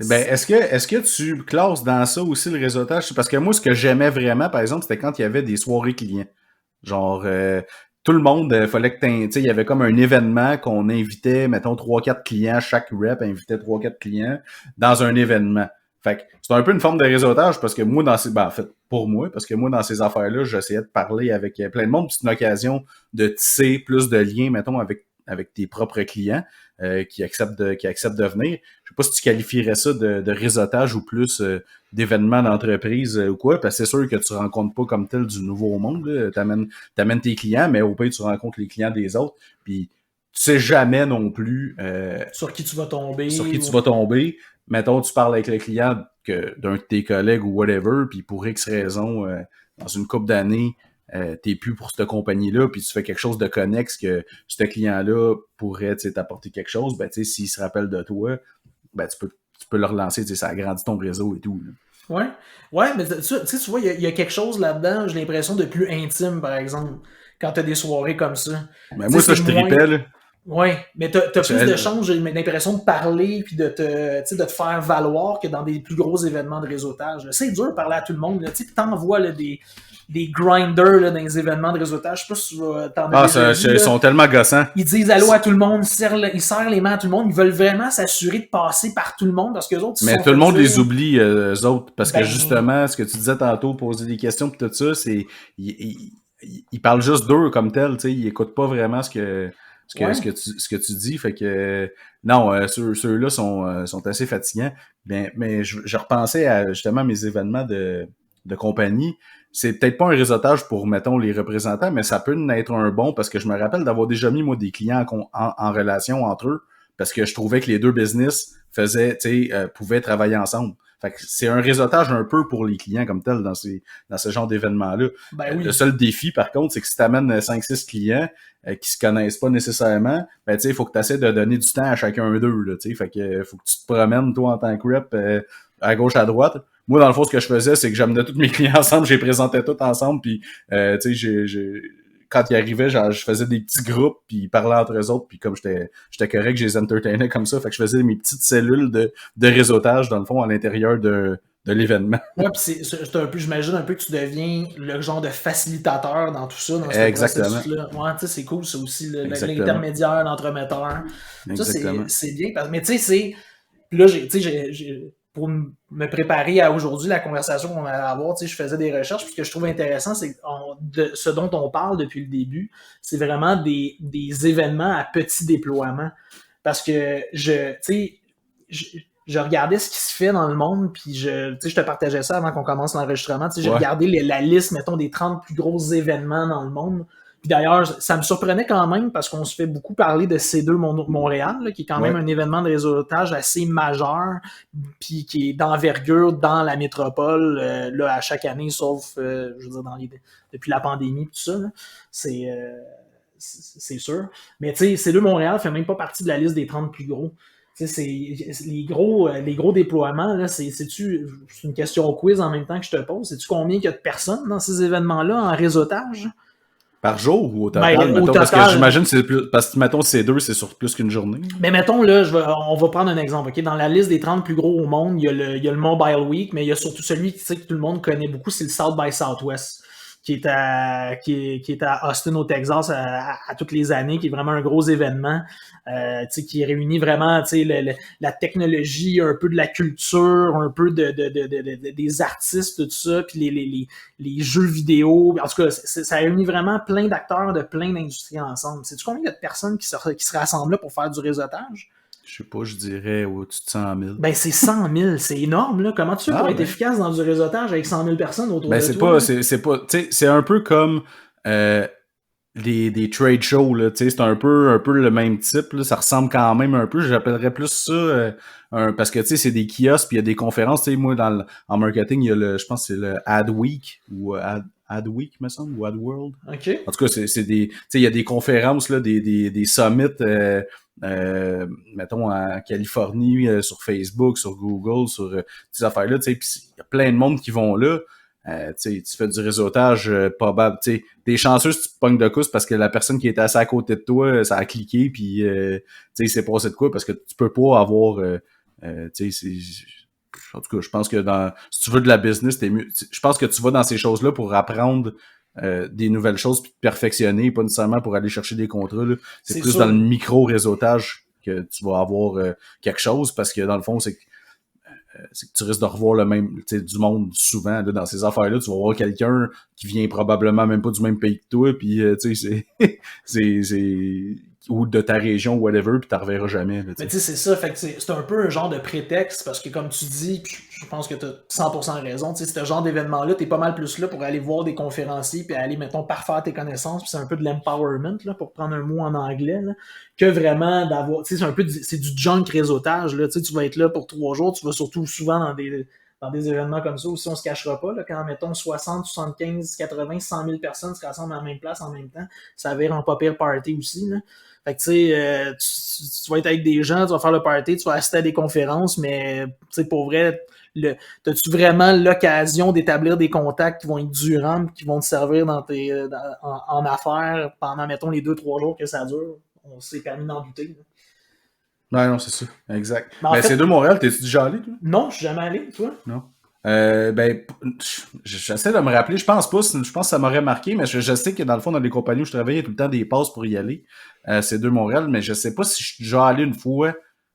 Ben, est-ce que tu classes dans ça aussi le réseautage? Parce que moi, ce que j'aimais vraiment, par exemple, c'était quand il y avait des soirées clients. Genre, tout le monde, fallait que tu sais, il y avait comme un événement qu'on invitait, mettons, 3-4 clients, chaque rep invitait 3-4 clients dans un événement. Fait que c'est un peu une forme de réseautage parce que moi, en fait, pour moi, parce que moi, dans ces affaires-là, j'essayais de parler avec plein de monde, puis c'est une occasion de tisser plus de liens, mettons, avec tes propres clients qui acceptent de venir. Je sais pas si tu qualifierais ça de réseautage ou plus d'événements d'entreprise ou quoi, parce que c'est sûr que tu rencontres pas comme tel du nouveau monde. T'amènes tes clients, mais au pire, tu rencontres les clients des autres, puis tu sais jamais non plus sur qui tu vas tomber. sur qui tu vas tomber. Mettons, tu parles avec le client d'un de tes collègues ou whatever, puis pour X raison, dans une couple d'années, t'es plus pour cette compagnie-là, puis tu fais quelque chose de connexe que ce client-là pourrait t'apporter quelque chose, ben tu sais, s'il se rappelle de toi, ben tu peux le relancer, ça agrandit ton réseau et tout. Là. Ouais, mais tu sais, tu vois, il y a quelque chose là-dedans, j'ai l'impression, de plus intime, par exemple, quand t'as des soirées comme ça. Ben Tu moi, sais, ça, c'est je moins. tripais, là. Ouais, mais t'as plus de Je- chances, j'ai l'impression, de parler puis tu sais, de te faire valoir que dans des plus gros événements de réseautage. Là. C'est dur de parler à tout le monde. Tu sais, t'envoies des grinders là, dans les événements de réseautage. Je sais pas si t'en as déjà vu. Ils sont tellement gossants. Ils disent allô à tout le monde, ils serrent les mains à tout le monde. Ils veulent vraiment s'assurer de passer par tout le monde parce que les autres, ils Mais sont tout le fait monde dire, les oublie, eux autres, parce que ben, justement, ce que tu disais tantôt, poser des questions pis tout ça, c'est ils parlent juste d'eux comme tel, tu sais, ils écoutent pas vraiment ouais. ce que tu dis, fait que non, ceux-là sont assez fatigants. Mais je repensais à justement mes événements de compagnie. C'est peut-être pas un réseautage pour, mettons, les représentants, mais ça peut en être un bon parce que je me rappelle d'avoir déjà mis, moi, des clients en relation entre eux parce que je trouvais que les deux business pouvaient travailler ensemble. Fait que c'est un réseautage un peu pour les clients comme tel dans ce genre d'événements-là. Ben oui. Le seul défi, par contre, c'est que si tu amènes 5-6 clients qui se connaissent pas nécessairement, ben tu sais, il faut que tu essaies de donner du temps à chacun d'eux. Là, fait que faut que tu te promènes, toi, en tant que rep, à gauche, à droite. Moi, dans le fond, ce que je faisais, c'est que j'amenais tous mes clients ensemble, je les présentais tous ensemble, puis tu sais, quand ils arrivaient, genre, je faisais des petits groupes, puis ils parlaient entre eux autres, puis comme j'étais correct, je les entertainais comme ça, fait que je faisais mes petites cellules de réseautage, dans le fond, à l'intérieur de l'événement. Ouais, puis c'est un peu, j'imagine un peu que tu deviens le genre de facilitateur dans tout ça, dans ce Exactement. processus-là. Ouais, tu sais, c'est cool, ça aussi, Exactement. l'intermédiaire, l'entremetteur. Ça, Exactement. c'est bien. Mais tu sais, là, pour me préparer à aujourd'hui, la conversation qu'on allait avoir, tu sais, je faisais des recherches, puis ce que je trouve intéressant, c'est de ce dont on parle depuis le début, c'est vraiment des événements à petit déploiement. Parce que tu sais, je regardais ce qui se fait dans le monde, puis je te partageais ça avant qu'on commence l'enregistrement. J'ai Ouais. regardé la liste, mettons, des 30 plus gros événements dans le monde. Puis d'ailleurs, ça me surprenait quand même parce qu'on se fait beaucoup parler de C2 Montréal, là, qui est quand même un événement de réseautage assez majeur, puis qui est d'envergure dans la métropole là, à chaque année, sauf, je veux dire, depuis la pandémie, tout ça. Là. C'est sûr. Mais tu sais, C2 Montréal fait même pas partie de la liste des 30 plus gros. C'est les gros déploiements, là, c'est une question au quiz en même temps que je te pose. Sais-tu combien il y a de personnes dans ces événements-là en réseautage? Par jour ou au total? Mettons, parce que j'imagine que c'est plus. Parce que mettons C2, c'est sur plus qu'une journée. Mais mettons, là, on va prendre un exemple. Okay? Dans la liste des 30 plus gros au monde, il y a le Mobile Week, mais il y a surtout celui que tout le monde connaît beaucoup, c'est le South by Southwest, qui est à Austin au Texas à toutes les années, qui est vraiment un gros événement, qui réunit vraiment la technologie, un peu de la culture, un peu des artistes, tout ça, puis les jeux vidéo. En tout cas, ça réunit vraiment plein d'acteurs de plein d'industries ensemble. Sais-tu combien il y a de personnes qui se rassemblent là pour faire du réseautage? Je sais pas, je dirais au-dessus de 100 000. Ben, c'est 100 000, c'est énorme, là. Comment tu fais pour être efficace dans du réseautage avec 100 000 personnes autour de toi? C'est pas, tu sais, c'est un peu comme des trade shows, là, tu sais, c'est un peu le même type, là, ça ressemble quand même un peu, j'appellerais plus ça, parce que, tu sais, c'est des kiosques, puis il y a des conférences, tu sais, moi, en marketing, il y a je pense que c'est le Ad Week, ou Ad Week, me semble, ou Ad World. OK. En tout cas, c'est des, tu sais, il y a des conférences, là, des summits, mettons en Californie, sur Facebook, sur Google, sur ces affaires-là, tu sais, puis il y a plein de monde qui vont là. Tu fais du réseautage probable, tu sais, t'es chanceux si tu te pognes de cousse parce que la personne qui était assise à côté de toi, ça a cliqué, puis tu sais, il s'est passé de quoi, parce que tu peux pas avoir, tu sais, en tout cas, je pense que si tu veux de la business, t'es mieux. Je pense que tu vas dans ces choses-là pour apprendre des nouvelles choses puis te perfectionner, pas nécessairement pour aller chercher des contrats. Là. C'est plus sûr. Dans le micro-réseautage que tu vas avoir quelque chose, parce que dans le fond, c'est que tu risques de revoir le même, tu sais, du monde souvent là, dans ces affaires-là. Tu vas voir quelqu'un qui vient probablement même pas du même pays que toi, puis tu sais, c'est ou de ta région, whatever, puis tu ne reverras jamais. Là, mais tu sais, c'est ça, fait que c'est un peu un genre de prétexte, parce que comme tu dis, puis je pense que tu as 100% raison, tu sais, ce genre d'événement-là, tu es pas mal plus là pour aller voir des conférenciers, puis aller, mettons, parfaire tes connaissances, puis c'est un peu de l'empowerment, là, pour prendre un mot en anglais, là, que vraiment d'avoir, tu sais, c'est un peu, c'est du junk réseautage, là, tu sais, tu vas être là pour 3 jours, tu vas surtout souvent dans des événements comme ça, aussi on se cachera pas, là, quand, mettons, 60, 75, 80, 100 000 personnes se rassemblent à la même place en même temps, ça vire en pas pire party aussi, là. Fait que tu sais, tu vas être avec des gens, tu vas faire le party, tu vas assister à des conférences, mais tu sais, pour vrai, t'as-tu vraiment l'occasion d'établir des contacts qui vont être durables, qui vont te servir en affaires pendant, mettons, les 2-3 jours que ça dure? On s'est permis d'en douter. Là. Non, c'est ça. Exact. Mais c'est de Montréal, t'es-tu déjà allé, toi? Non, je suis jamais allé, toi? Non. Ben, j'essaie de me rappeler, je pense que ça m'aurait marqué, mais je sais que dans le fond, dans les compagnies où je travaillais, il y a tout le temps des passes pour y aller. C'est de Montréal, mais je sais pas si je suis déjà allé une fois.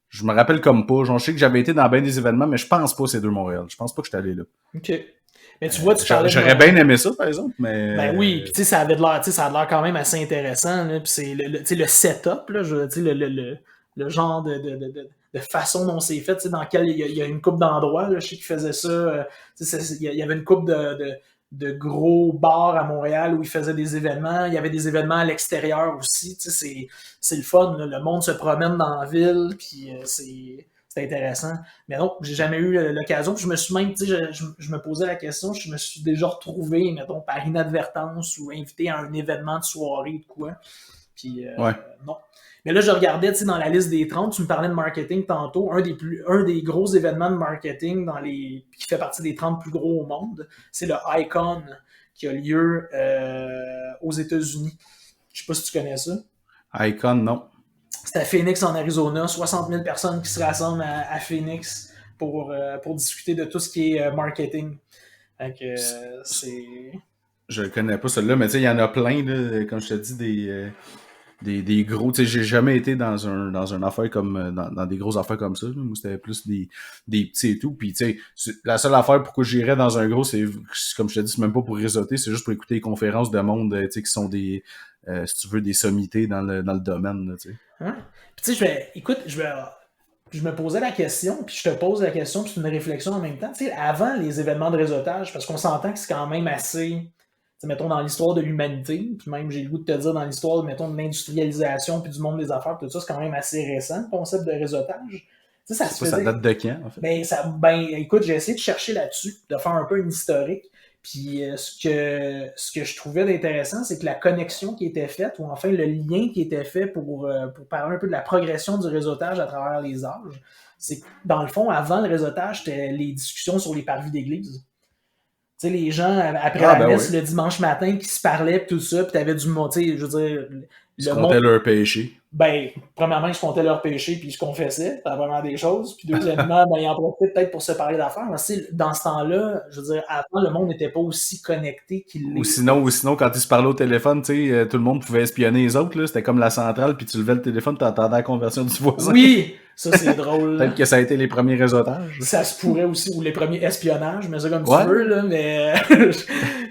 Je me rappelle comme pas. Genre, je sais que j'avais été dans bien des événements, mais je pense pas que c'est de Montréal. Je pense pas que je suis allé là. OK. Mais tu vois, j'aurais bien aimé ça, par exemple, mais... Ben oui, puis tu sais, ça a l'air quand même assez intéressant, là, puis c'est le setup, là, le genre de façon dont c'est fait, tu sais, dans lequel il y a une couple d'endroits, là, je sais qu'ils faisaient ça, il y avait une couple de gros bars à Montréal où ils faisaient des événements, il y avait des événements à l'extérieur aussi, tu sais, c'est le fun, là, le monde se promène dans la ville, puis c'est intéressant. Mais non, j'ai jamais eu l'occasion. Puis je me suis même, tu sais, je me posais la question, je me suis déjà retrouvé, mettons, par inadvertance ou invité à un événement de soirée ou de quoi. Puis non. Mais là, je regardais, tu sais, dans la liste des 30, tu me parlais de marketing tantôt, un des gros événements de marketing qui fait partie des 30 plus gros au monde, c'est le Icon qui a lieu aux États-Unis. Je sais pas si tu connais ça. Icon, non. C'est à Phoenix, en Arizona. 60 000 personnes qui se rassemblent à Phoenix pour discuter de tout ce qui est marketing. Donc, c'est... Je le connais pas, celui-là, mais tu sais, il y en a plein, là, comme je te dis, des gros... Tu sais, j'ai jamais été dans une affaire comme... Dans des grosses affaires comme ça. Là. Moi, c'était plus des petits et tout. Puis, tu sais, la seule affaire pourquoi j'irais dans un gros, c'est, comme je te dis, c'est même pas pour réseauter, c'est juste pour écouter les conférences de monde, tu sais, qui sont des... si tu veux, des sommités dans le domaine, là, tu sais. Hein? Puis tu sais, écoute, Puis je me posais la question, puis je te pose la question, puis c'est une réflexion en même temps. Tu sais, avant les événements de réseautage, parce qu'on s'entend que c'est quand même assez, mettons, dans l'histoire de l'humanité, puis même j'ai le goût de te dire dans l'histoire, mettons, de l'industrialisation, puis du monde des affaires, tout ça, c'est quand même assez récent, le concept de réseautage. Tu sais, ça se faisait... Ça date de quand, en fait? Écoute, j'ai essayé de chercher là-dessus, de faire un peu une historique. Puis ce que je trouvais d'intéressant, c'est que la connexion qui était faite, ou enfin le lien qui était fait pour parler un peu de la progression du réseautage à travers les âges, c'est que dans le fond, avant le réseautage, c'était les discussions sur les parvis d'église. Tu sais, les gens, après la messe, le dimanche matin, qui se parlaient, pis tout ça, puis t'avais du mot, tu sais, je veux dire... Ils se comptaient leurs péchés. Ben, premièrement, ils se comptaient leurs péchés, puis ils se confessaient, c'était vraiment des choses. Puis deuxièmement, ils en profitaient peut-être pour se parler d'affaires. Mais dans ce temps-là, je veux dire, avant, le monde n'était pas aussi connecté qu'il l'est. Ou sinon, quand ils se parlaient au téléphone, tu sais, tout le monde pouvait espionner les autres, là. C'était comme la centrale, puis tu levais le téléphone, tu entendais la conversation du voisin. Oui! Ça, c'est drôle. Peut-être que ça a été les premiers réseautages. Ça se pourrait aussi, ou les premiers espionnages, mais ça comme tu veux, là,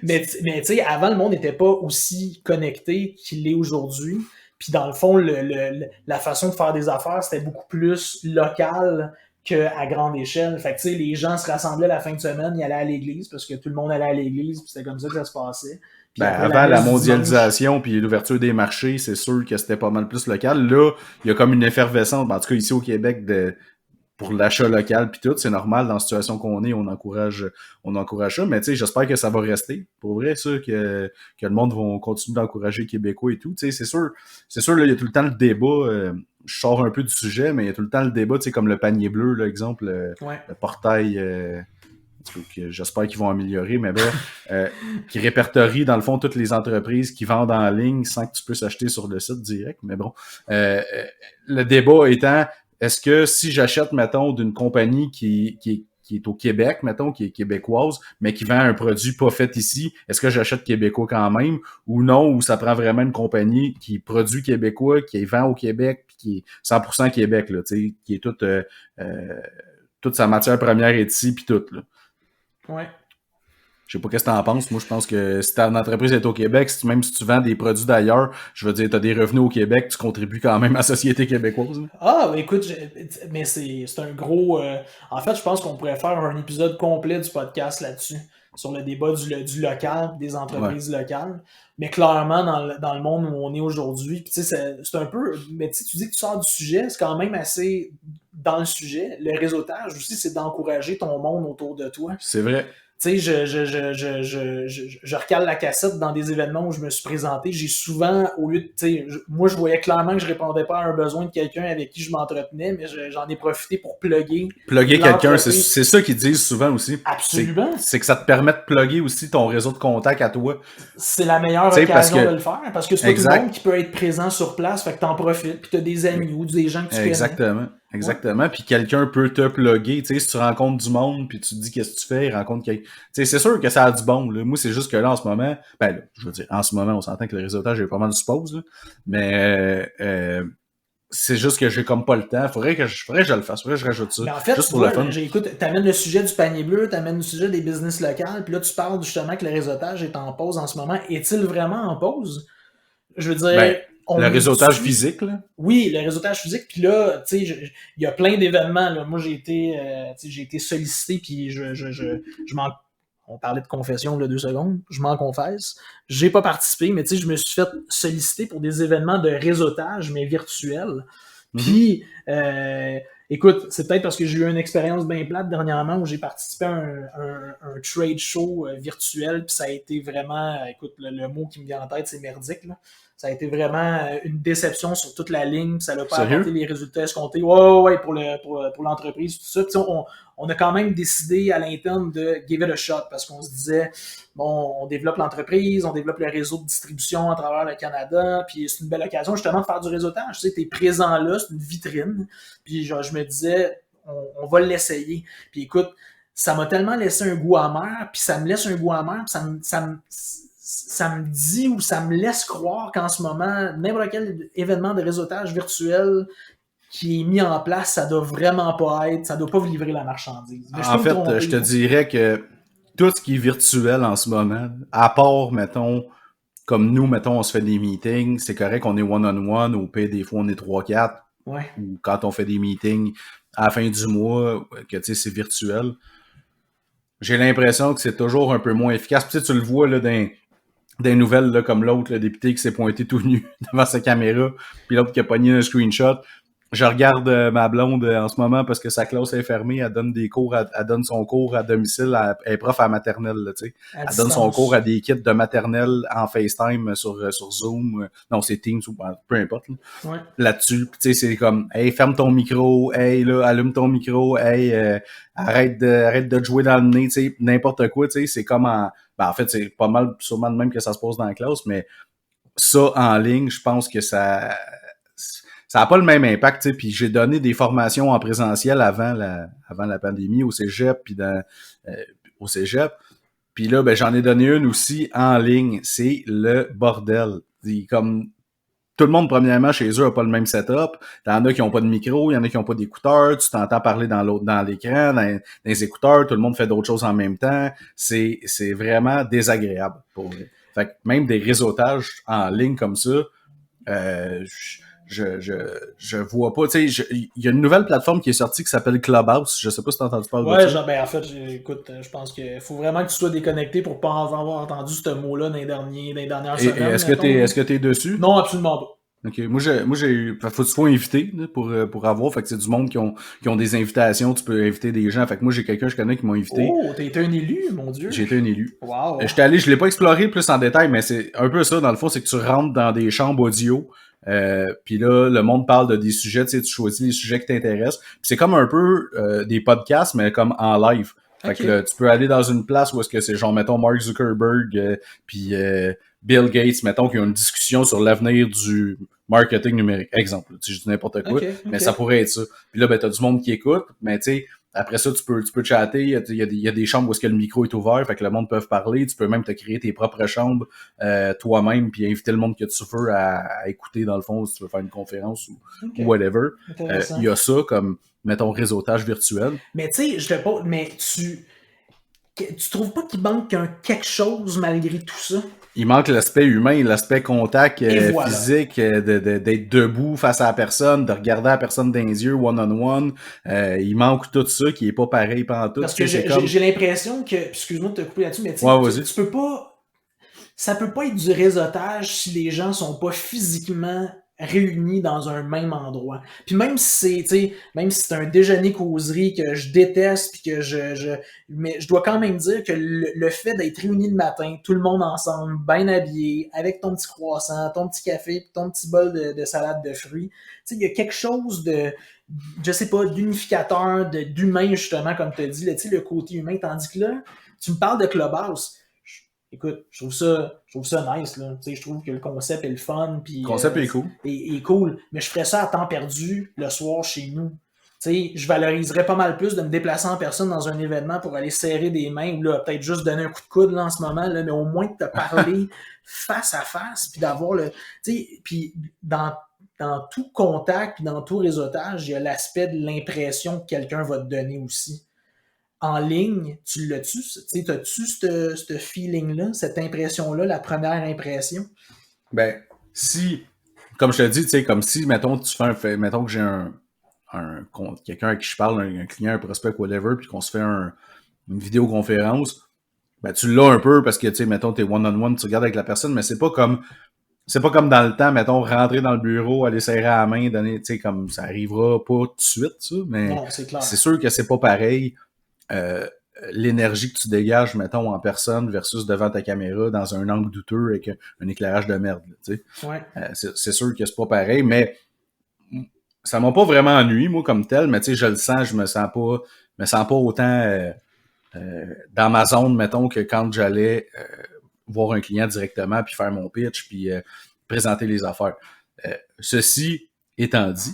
mais tu sais, avant, le monde n'était pas aussi connecté qu'il l'est aujourd'hui. Puis dans le fond, la façon de faire des affaires, c'était beaucoup plus local qu'à grande échelle. Fait que tu sais, les gens se rassemblaient la fin de semaine, ils allaient à l'église, parce que tout le monde allait à l'église, puis c'était comme ça que ça se passait. Avant la mondialisation puis l'ouverture des marchés, c'est sûr que c'était pas mal plus local. Là, il y a comme une effervescence, en tout cas ici au Québec, pour l'achat local puis tout, c'est normal dans la situation qu'on est, on encourage ça, mais tu sais, j'espère que ça va rester. Pour vrai, ça, que le monde va continuer d'encourager les Québécois et tout. Tu sais, c'est sûr, là, il y a tout le temps le débat, je sors un peu du sujet, mais il y a tout le temps le débat, tu sais, comme le panier bleu, là, exemple, le portail, j'espère qu'ils vont améliorer, mais bref, qui répertorie, dans le fond, toutes les entreprises qui vendent en ligne sans que tu puisses acheter sur le site direct, mais bon. Le débat étant, est-ce que si j'achète, mettons, d'une compagnie qui est au Québec, mettons, qui est québécoise, mais qui vend un produit pas fait ici, est-ce que j'achète québécois quand même, ou non, ou ça prend vraiment une compagnie qui produit québécois, qui vend au Québec, puis qui est 100% Québec, là, tu sais, qui est toute sa matière première est ici, puis tout, là. Ouais. Je sais pas qu'est-ce que t'en penses. Moi, je pense que si ta entreprise est au Québec, même si tu vends des produits d'ailleurs, je veux dire, t'as des revenus au Québec, tu contribues quand même à la société québécoise. Là. Ah, écoute, mais c'est un gros... En fait, je pense qu'on pourrait faire un épisode complet du podcast là-dessus, sur le débat du local, des entreprises locales. Mais clairement, dans le monde où on est aujourd'hui, tu sais, c'est un peu... Mais tu dis que tu sors du sujet, c'est quand même assez dans le sujet. Le réseautage aussi, c'est d'encourager ton monde autour de toi. C'est vrai. Tu sais, je recale la cassette dans des événements où je me suis présenté. J'ai souvent, au lieu de, tu sais, moi, je voyais clairement que je répondais pas à un besoin de quelqu'un avec qui je m'entretenais, mais j'en ai profité pour plugger. Plugger quelqu'un, c'est ça qu'ils disent souvent aussi. Absolument. C'est que ça te permet de plugger aussi ton réseau de contacts à toi. C'est la meilleure occasion de le faire, parce que c'est pas tout le monde qui peut être présent sur place, fait que t'en profites, puis t'as des amis ou des gens que tu connais. Exactement. Puis quelqu'un peut te plugger, tu sais, si tu rencontres du monde, puis tu te dis qu'est-ce que tu fais, il rencontre quelqu'un. Tu sais, c'est sûr que ça a du bon, là. Moi, c'est juste que là, en ce moment, là, je veux dire, en ce moment, on s'entend que le réseautage est pas mal de pause, là. Mais c'est juste que j'ai comme pas le temps. Faudrait que je le fasse. Faudrait que je rajoute ça. Mais en fait, juste pour le fun. Écoute, t'amènes le sujet du panier bleu, t'amènes le sujet des business locales, puis là, tu parles justement que le réseautage est en pause en ce moment. Est-il vraiment en pause? Je veux dire... le réseautage physique, là? Oui, le réseautage physique. Puis là, tu sais, il y a plein d'événements. Là. Moi, j'ai été sollicité, puis on parlait de confession, là, 2 secondes. Je m'en confesse. J'ai pas participé, mais tu sais, je me suis fait solliciter pour des événements de réseautage, mais virtuels. Puis, écoute, c'est peut-être parce que j'ai eu une expérience bien plate dernièrement où j'ai participé à un trade show virtuel, puis ça a été vraiment, écoute, le mot qui me vient en tête, c'est merdique, là. Ça a été vraiment une déception sur toute la ligne, puis ça n'a pas apporté les résultats escomptés. Ouais, pour l'entreprise, tout ça. Puis on a quand même décidé à l'interne de give it a shot, parce qu'on se disait, bon, on développe l'entreprise, on développe le réseau de distribution à travers le Canada, puis c'est une belle occasion justement de faire du réseautage. Tu sais, t'es présent là, c'est une vitrine. Puis genre, je me disais, on va l'essayer. Puis écoute, ça m'a tellement laissé un goût amer, puis ça me laisse un goût amer, puis ça me dit ou ça me laisse croire qu'en ce moment, n'importe quel événement de réseautage virtuel qui est mis en place, ça doit vraiment pas être, ça doit pas vous livrer la marchandise. En fait, je te dirais que tout ce qui est virtuel en ce moment, à part, mettons, comme nous, mettons, on se fait des meetings, c'est correct, on est one-on-one, au pire, des fois, on est 3-4. Ouais. Ou quand on fait des meetings à la fin du mois, que tu sais, c'est virtuel. J'ai l'impression que c'est toujours un peu moins efficace. Puis tu le vois là, dans des nouvelles là, comme l'autre, le député qui s'est pointé tout nu devant sa caméra, puis l'autre qui a pogné un screenshot. Je regarde ma blonde en ce moment parce que sa classe est fermée, elle donne des cours, elle donne son cours à domicile, elle est prof à maternelle, tu sais. Elle donne son cours à des kits de maternelle en FaceTime sur Zoom, non c'est Teams ou peu importe. Ouais. Là-dessus, tu sais c'est comme hey ferme ton micro, hey là allume ton micro, hey arrête de te jouer dans le nez, tu sais n'importe quoi, tu sais c'est comme en fait c'est pas mal sûrement de même que ça se passe dans la classe, mais ça en ligne, je pense que ça a pas le même impact, tu sais. Puis j'ai donné des formations en présentiel avant la pandémie au cégep, puis au cégep. Puis là, ben j'en ai donné une aussi en ligne. C'est le bordel. Comme tout le monde, premièrement, chez eux, a pas le même setup. T'en as qui ont pas de micro, il y en a qui ont pas d'écouteurs. Tu t'entends parler dans l'écran, dans les écouteurs. Tout le monde fait d'autres choses en même temps. C'est vraiment désagréable pour vrai. Fait que même des réseautages en ligne comme ça, je vois pas, tu sais, il y a une nouvelle plateforme qui est sortie qui s'appelle Clubhouse. Je sais pas si t'as entendu parler de ça. Ouais, genre, ben en fait, écoute, je pense qu'il faut vraiment que tu sois déconnecté pour pas avoir entendu ce mot-là dans les dernières Et semaines. est-ce que t'es dessus? Non, absolument pas. Ok, moi j'ai eu, faut inviter là, pour avoir, fait que c'est du monde qui ont des invitations, tu peux inviter des gens, fait que moi j'ai quelqu'un que je connais qui m'a invité. Oh, t'as été un élu, mon Dieu. J'ai été un élu. Wow. Je l'ai pas exploré plus en détail, mais c'est un peu ça dans le fond, c'est que tu rentres dans des chambres audio, puis là le monde parle de des sujets, tu sais, tu choisis les sujets qui t'intéressent, puis c'est comme un peu des podcasts mais comme en live. Fait que là, tu peux aller dans une place où est-ce que c'est genre mettons Mark Zuckerberg puis Bill Gates mettons qui ont une discussion sur l'avenir du marketing numérique, exemple. Tu sais, je dis n'importe quoi, mais ça pourrait être ça. Puis là ben t'as du monde qui écoute, mais tu sais après ça, tu peux chatter, il y a des chambres où est-ce que le micro est ouvert, fait que le monde peut parler, tu peux même te créer tes propres chambres toi-même, puis inviter le monde que tu veux à écouter dans le fond, si tu veux faire une conférence ou whatever. Il y a ça comme, mettons, réseautage virtuel. Mais tu sais, mais tu trouves pas qu'il manque quelque chose malgré tout ça? Il manque l'aspect humain, l'aspect contact physique, d'être debout face à la personne, de regarder la personne dans les yeux one-on-one. Il manque tout ça qui est pas pareil pantoute. Parce que j'ai l'impression que, excuse-moi de te couper là-dessus, mais tu peux pas, ça peut pas être du réseautage si les gens sont pas physiquement réunis dans un même endroit. Puis même si c'est un déjeuner causerie que je déteste puis que mais je dois quand même dire que le fait d'être réunis le matin, tout le monde ensemble, bien habillé, avec ton petit croissant, ton petit café, puis ton petit bol de salade de fruits, tu sais, il y a quelque chose de, je sais pas, d'unificateur, d'humain justement, comme tu as dit, tu sais, le côté humain, tandis que là, tu me parles de Clubhouse. Écoute, je trouve ça nice, là. Tu sais, je trouve que le concept est le fun. Puis, le concept est cool. Est cool. Mais je ferais ça à temps perdu le soir chez nous. Tu sais, je valoriserais pas mal plus de me déplacer en personne dans un événement pour aller serrer des mains ou là, peut-être juste donner un coup de coude là, en ce moment, là, mais au moins de te parler face à face, puis d'avoir le. Tu sais, puis dans tout contact, puis dans tout réseautage, il y a l'aspect de l'impression que quelqu'un va te donner aussi. En ligne, tu l'as-tu? T'as-tu ce feeling-là, cette impression-là, la première impression? Ben, si, comme je te dis, tu sais, comme si, mettons, mettons que j'ai quelqu'un à qui je parle, un client, un prospect, whatever, puis qu'on se fait une vidéoconférence, ben, tu l'as un peu parce que, tu sais, mettons, t'es one-on-one, tu regardes avec la personne, mais c'est pas comme dans le temps, mettons, rentrer dans le bureau, aller serrer à la main, donner, tu sais, comme ça arrivera pas tout de suite, ça, mais non, c'est sûr que c'est pas pareil. L'énergie que tu dégages, mettons, en personne versus devant ta caméra dans un angle douteux avec un éclairage de merde. Tu sais. Ouais. C'est sûr que c'est pas pareil, mais ça m'a pas vraiment ennuyé, moi, comme tel, mais tu sais, je le sens, je me sens pas autant dans ma zone, mettons, que quand j'allais voir un client directement, puis faire mon pitch, puis présenter les affaires. Ceci étant dit,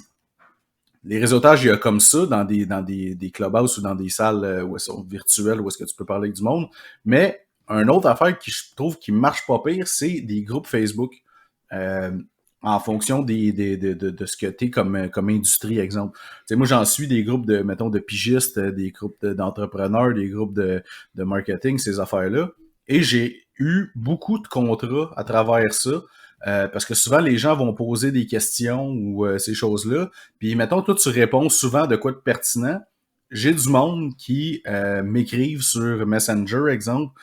les réseautages, il y a comme ça dans des clubhouses ou dans des salles virtuelles où est-ce que tu peux parler avec du monde. Mais une autre affaire qui je trouve qui marche pas pire, c'est des groupes Facebook. En fonction de ce que t'es comme industrie, exemple. T'sais, moi, j'en suis des groupes de pigistes, des groupes d'entrepreneurs, des groupes de marketing, ces affaires-là. Et j'ai eu beaucoup de contrats à travers ça. parce que souvent les gens vont poser des questions ou ces choses-là, puis mettons, toi tu réponds souvent de quoi de pertinent. J'ai du monde qui m'écrivent sur Messenger, exemple,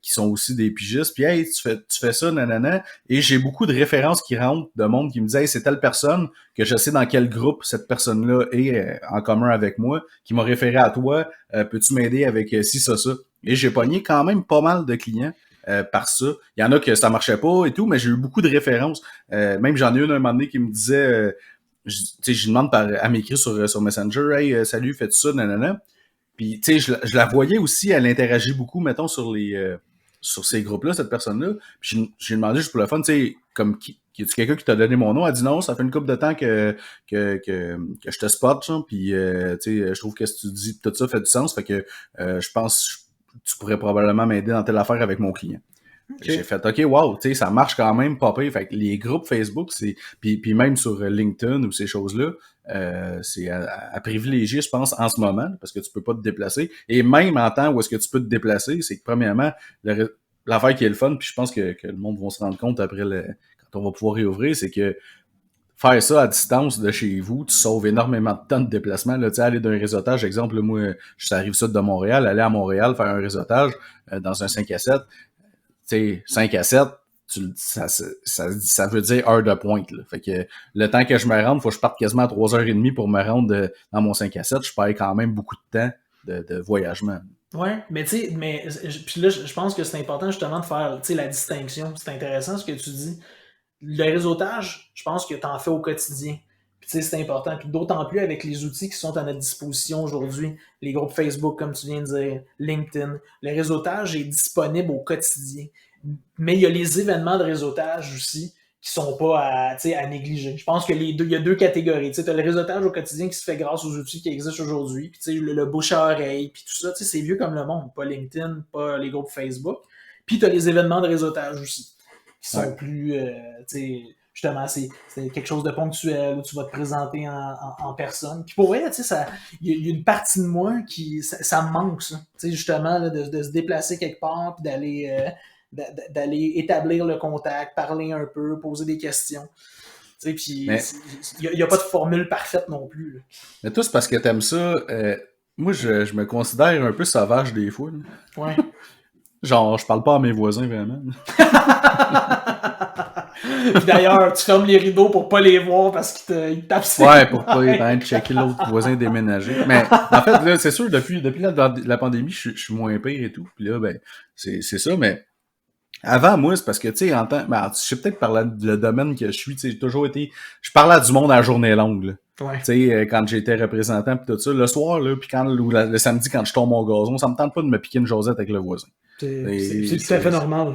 qui sont aussi des pigistes, puis hey, tu fais ça, nanana, et j'ai beaucoup de références qui rentrent de monde qui me disent hey, c'est telle personne que je sais dans quel groupe cette personne-là est en commun avec moi, qui m'a référé à toi, peux-tu m'aider avec ci, ça, ça? Et j'ai pogné quand même pas mal de clients par ça. Il y en a que ça marchait pas et tout, mais j'ai eu beaucoup de références. Même j'en ai une un moment donné qui me disait je demande à m'écrire sur Messenger, hey, salut, fais-tu ça, nanana. Puis, tu sais, je la voyais aussi, elle interagit beaucoup, mettons, sur ces groupes-là, cette personne-là. Puis, j'ai demandé juste pour le fun, tu sais, comme y a-tu quelqu'un qui t'a donné mon nom? Elle dit non, ça fait une couple de temps que je te spot, genre, puis, tu sais, je trouve que ce que tu dis, tout ça fait du sens, fait que je pense tu pourrais probablement m'aider dans telle affaire avec mon client. Okay. J'ai fait, OK, wow, tu sais, ça marche quand même pas pire. Fait que les groupes Facebook, c'est puis même sur LinkedIn ou ces choses-là, c'est à privilégier, je pense, en ce moment, parce que tu peux pas te déplacer. Et même en temps où est-ce que tu peux te déplacer, c'est que premièrement, l'affaire qui est le fun, puis je pense que le monde va se rendre compte après quand on va pouvoir réouvrir, c'est que faire ça à distance de chez vous, tu sauves énormément de temps de déplacement. Là, tu sais, aller d'un réseautage, exemple, là, moi, je arrive ça de Montréal, aller à Montréal, faire un réseautage dans un 5 à 7, tu sais, 5 à 7, ça veut dire heure de pointe. Là. Fait que le temps que je me rende, faut que je parte quasiment à 3h30 pour me rendre dans mon 5 à 7. Je perds quand même beaucoup de temps de voyagement. Ouais, mais tu sais, puis là, je pense que c'est important justement de faire, tu sais, la distinction. C'est intéressant ce que tu dis. Le réseautage, je pense que tu en fais au quotidien. Puis tu sais, c'est important. Puis d'autant plus avec les outils qui sont à notre disposition aujourd'hui, les groupes Facebook, comme tu viens de dire, LinkedIn. Le réseautage est disponible au quotidien. Mais il y a les événements de réseautage aussi qui sont pas à négliger. Je pense que il y a deux catégories. Tu as le réseautage au quotidien qui se fait grâce aux outils qui existent aujourd'hui. Puis tu sais, le bouche à oreille, puis tout ça, c'est vieux comme le monde. Pas LinkedIn, pas les groupes Facebook. Puis tu as les événements de réseautage aussi qui sont plus, justement, c'est quelque chose de ponctuel où tu vas te présenter en personne. Puis pour vrai, tu sais, il y a une partie de moi qui, ça me manque, ça. Tu sais, justement, là, de se déplacer quelque part puis d'aller établir le contact, parler un peu, poser des questions. Tu sais, puis il n'y a pas de formule parfaite non plus. Là. Mais toi, c'est parce que t'aimes ça. Moi, je me considère un peu sauvage des fois. Là. Ouais. Genre, je parle pas à mes voisins, vraiment. Puis d'ailleurs, tu fermes les rideaux pour pas les voir parce qu'ils tapent ses ouais, pour pas être en train de checker l'autre voisin déménager. Mais en fait, là, c'est sûr, depuis la pandémie, je suis moins pire et tout. Puis là, ben, c'est ça, mais avant, moi, c'est parce que, tu sais, je sais peut-être par le domaine que je suis, tu sais, j'ai toujours été... Je parlais à du monde à la journée longue, là. Ouais. Tu sais, quand j'étais représentant pis tout ça, le soir, là, puis le samedi, quand je tombe mon gazon, ça me tente pas de me piquer une Josette avec le voisin. C'est tout à fait normal.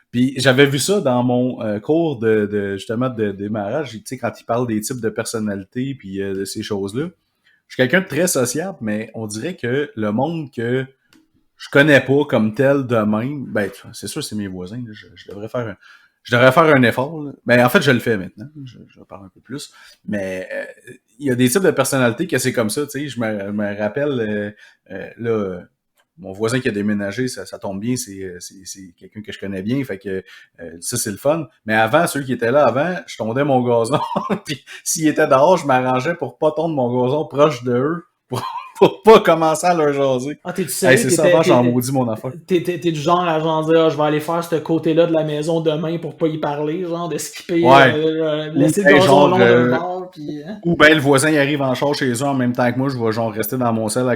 Puis j'avais vu ça dans mon cours justement de démarrage, tu sais, quand il parle des types de personnalités puis de ces choses-là. Je suis quelqu'un de très sociable, mais on dirait que le monde que je connais pas comme tel de même, ben c'est sûr c'est mes voisins, là, je devrais faire un effort. Là. Ben en fait je le fais maintenant, je parle un peu plus, mais il y a des types de personnalités que c'est comme ça, tu sais, je me rappelle là mon voisin qui a déménagé, ça tombe bien, c'est quelqu'un que je connais bien, fait que ça c'est le fun. Mais avant, ceux qui étaient là avant, je tondais mon gazon, puis s'ils étaient dehors, je m'arrangeais pour pas tondre mon gazon proche de eux, pour pas commencer à leur jaser. Ah, t'es-tu sérieux? Hey, c'est ça, j'en maudis mon affaire. T'es du genre à genre dire, je vais aller faire ce côté-là de la maison demain pour pas y parler, genre de skipper, laisser le gazon long d'un bord, puis... Ou ben le voisin il arrive en char chez eux en même temps que moi, je vais genre rester dans mon char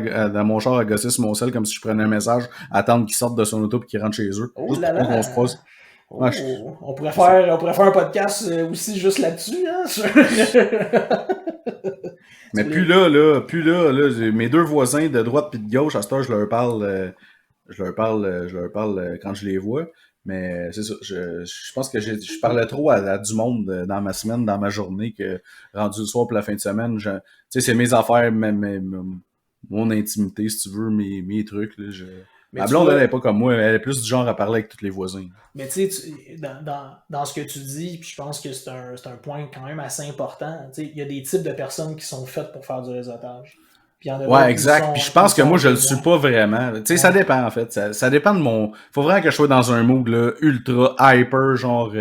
à gosser sur mon sel comme si je prenais un message, attendre qu'ils sortent de son auto et qu'ils rentrent chez eux. Oh là là! On pourrait faire un podcast aussi juste là-dessus, hein? Mais plus là, mes deux voisins de droite puis de gauche, à cette heure, je leur parle quand je les vois. Mais c'est ça, je pense que je parlais trop à du monde dans ma semaine, dans ma journée, que rendu le soir pour la fin de semaine, tu sais, c'est mes affaires, mon intimité, si tu veux, mes trucs, là, ma blonde, elle est pas comme moi, elle est plus du genre à parler avec tous les voisins. Mais tu sais, dans ce que tu dis, puis je pense que c'est un point quand même assez important, tu sais, il y a des types de personnes qui sont faites pour faire du réseautage. Puis ouais, exact. Puis je pense que moi, je le suis pas vraiment. Tu sais, ça dépend, en fait. Ça dépend de mon... Faut vraiment que je sois dans un mood, là, ultra hyper, genre...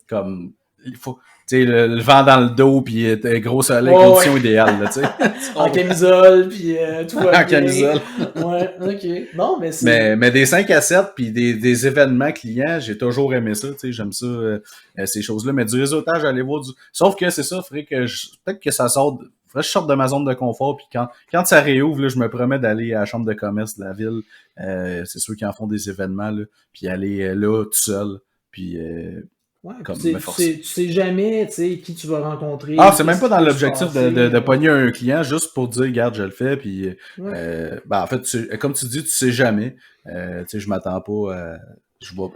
comme, il faut, tu sais, le vent dans le dos, puis gros soleil, condition idéale, là, tu sais. En camisole, puis tout va bien. En camisole. Ouais, ok. Non, mais c'est... Mais des 5 à 7, puis des événements clients, j'ai toujours aimé ça, tu sais, j'aime ça, ces choses-là. Mais du réseautage, aller voir du... Sauf que c'est ça, faudrait que peut-être que ça sorte... Faudrait que je sorte de ma zone de confort, puis quand ça réouvre, là, je me promets d'aller à la chambre de commerce de la ville. C'est ceux qui en font des événements, là, puis aller là, tout seul, puis... Ouais, tu sais jamais, tu sais, qui tu vas rencontrer. Ah, c'est même pas dans l'objectif de pogner un client, juste pour dire, regarde, je le fais, puis en fait, comme tu dis, tu sais jamais. Tu sais, je m'attends pas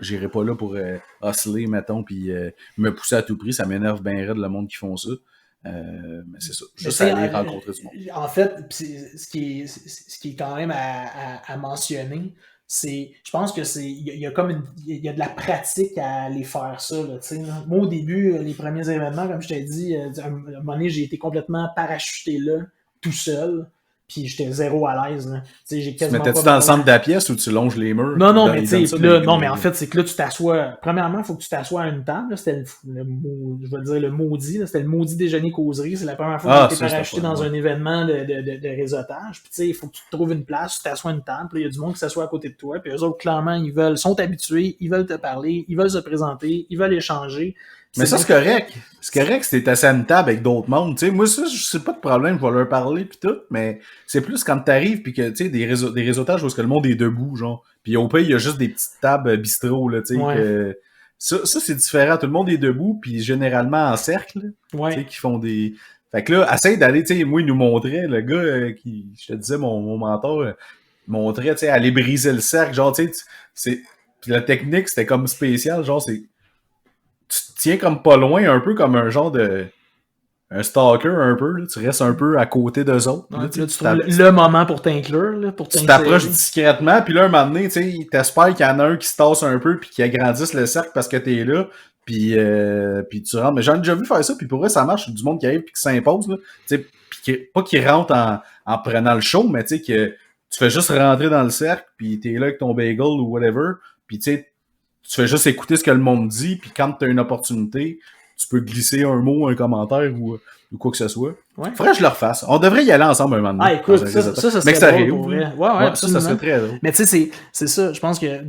j'irai pas là pour osciller, mettons, puis me pousser à tout prix. Ça m'énerve bien raide le monde qui font ça. Mais c'est ça. Juste aller rencontrer du monde. En fait, ce qui est quand même à mentionner, je pense que il y a comme il y a de la pratique à aller faire ça, là, tu sais. Moi, au début, les premiers événements, comme je t'ai dit, à un moment donné, j'ai été complètement parachuté là, tout seul. Puis j'étais zéro à l'aise. Là. J'ai quasiment tu mettais-tu dans le centre de la pièce ou tu longes les murs? Non, mais tu sais, mais en fait, c'est que là, tu t'assois. Premièrement, il faut que tu t'assoies à une table. Là. C'était je vais dire le maudit. C'était le maudit déjeuner causerie. C'est la première fois que j'ai été parachuté dans un événement de réseautage. Puis tu sais, il faut que tu te trouves une place, tu t'assois à une table. Puis il y a du monde qui s'assoit à côté de toi. Puis eux autres, clairement, sont habitués, ils veulent te parler, ils veulent se présenter, ils veulent échanger. Mais ça, c'est correct. C'est correct si t'es assis à une table avec d'autres mondes. Tu sais, moi, ça, je sais pas de problème, je vais leur parler pis tout, mais c'est plus quand t'arrives pis que, tu sais, des réseautages où est-ce que le monde est debout, genre. Pis au pays, il y a juste des petites tables bistrot, là, tu sais, que... Ça, c'est différent. Tout le monde est debout pis généralement en cercle, tu sais, qui font des... Fait que là, essaye d'aller, tu sais, moi, il nous montrait, le gars je te disais, mon mentor, montrait, tu sais, aller briser le cercle, genre, tu sais, pis la technique, c'était comme spécial, genre, tu te tiens comme pas loin, un peu comme un genre un stalker un peu, là. Tu restes un peu à côté d'eux autres. Ouais, là, tu trouves le moment pour t'inclure, là, pour tu t'approches discrètement, puis là, un moment donné, tu sais, t'espères qu'il y en a un qui se tasse un peu puis qui agrandisse le cercle parce que t'es là, puis tu rentres. Mais j'en ai déjà vu faire ça, puis pour vrai, ça marche, du monde qui arrive puis qui s'impose, là. Tu sais, puis pas qu'il rentre en prenant le show, mais tu sais, que tu fais juste rentrer dans le cercle, puis t'es là avec ton bagel ou whatever, puis tu sais, tu fais juste écouter ce que le monde dit, puis quand tu as une opportunité, tu peux glisser un mot, un commentaire ou quoi que ce soit. Ouais. Faudrait que je le refasse. On devrait y aller ensemble un moment donné. Ah, écoute, ça serait drôle pour vrai. Ouais, ça serait très drôle. Mais tu sais, c'est ça. Je pense que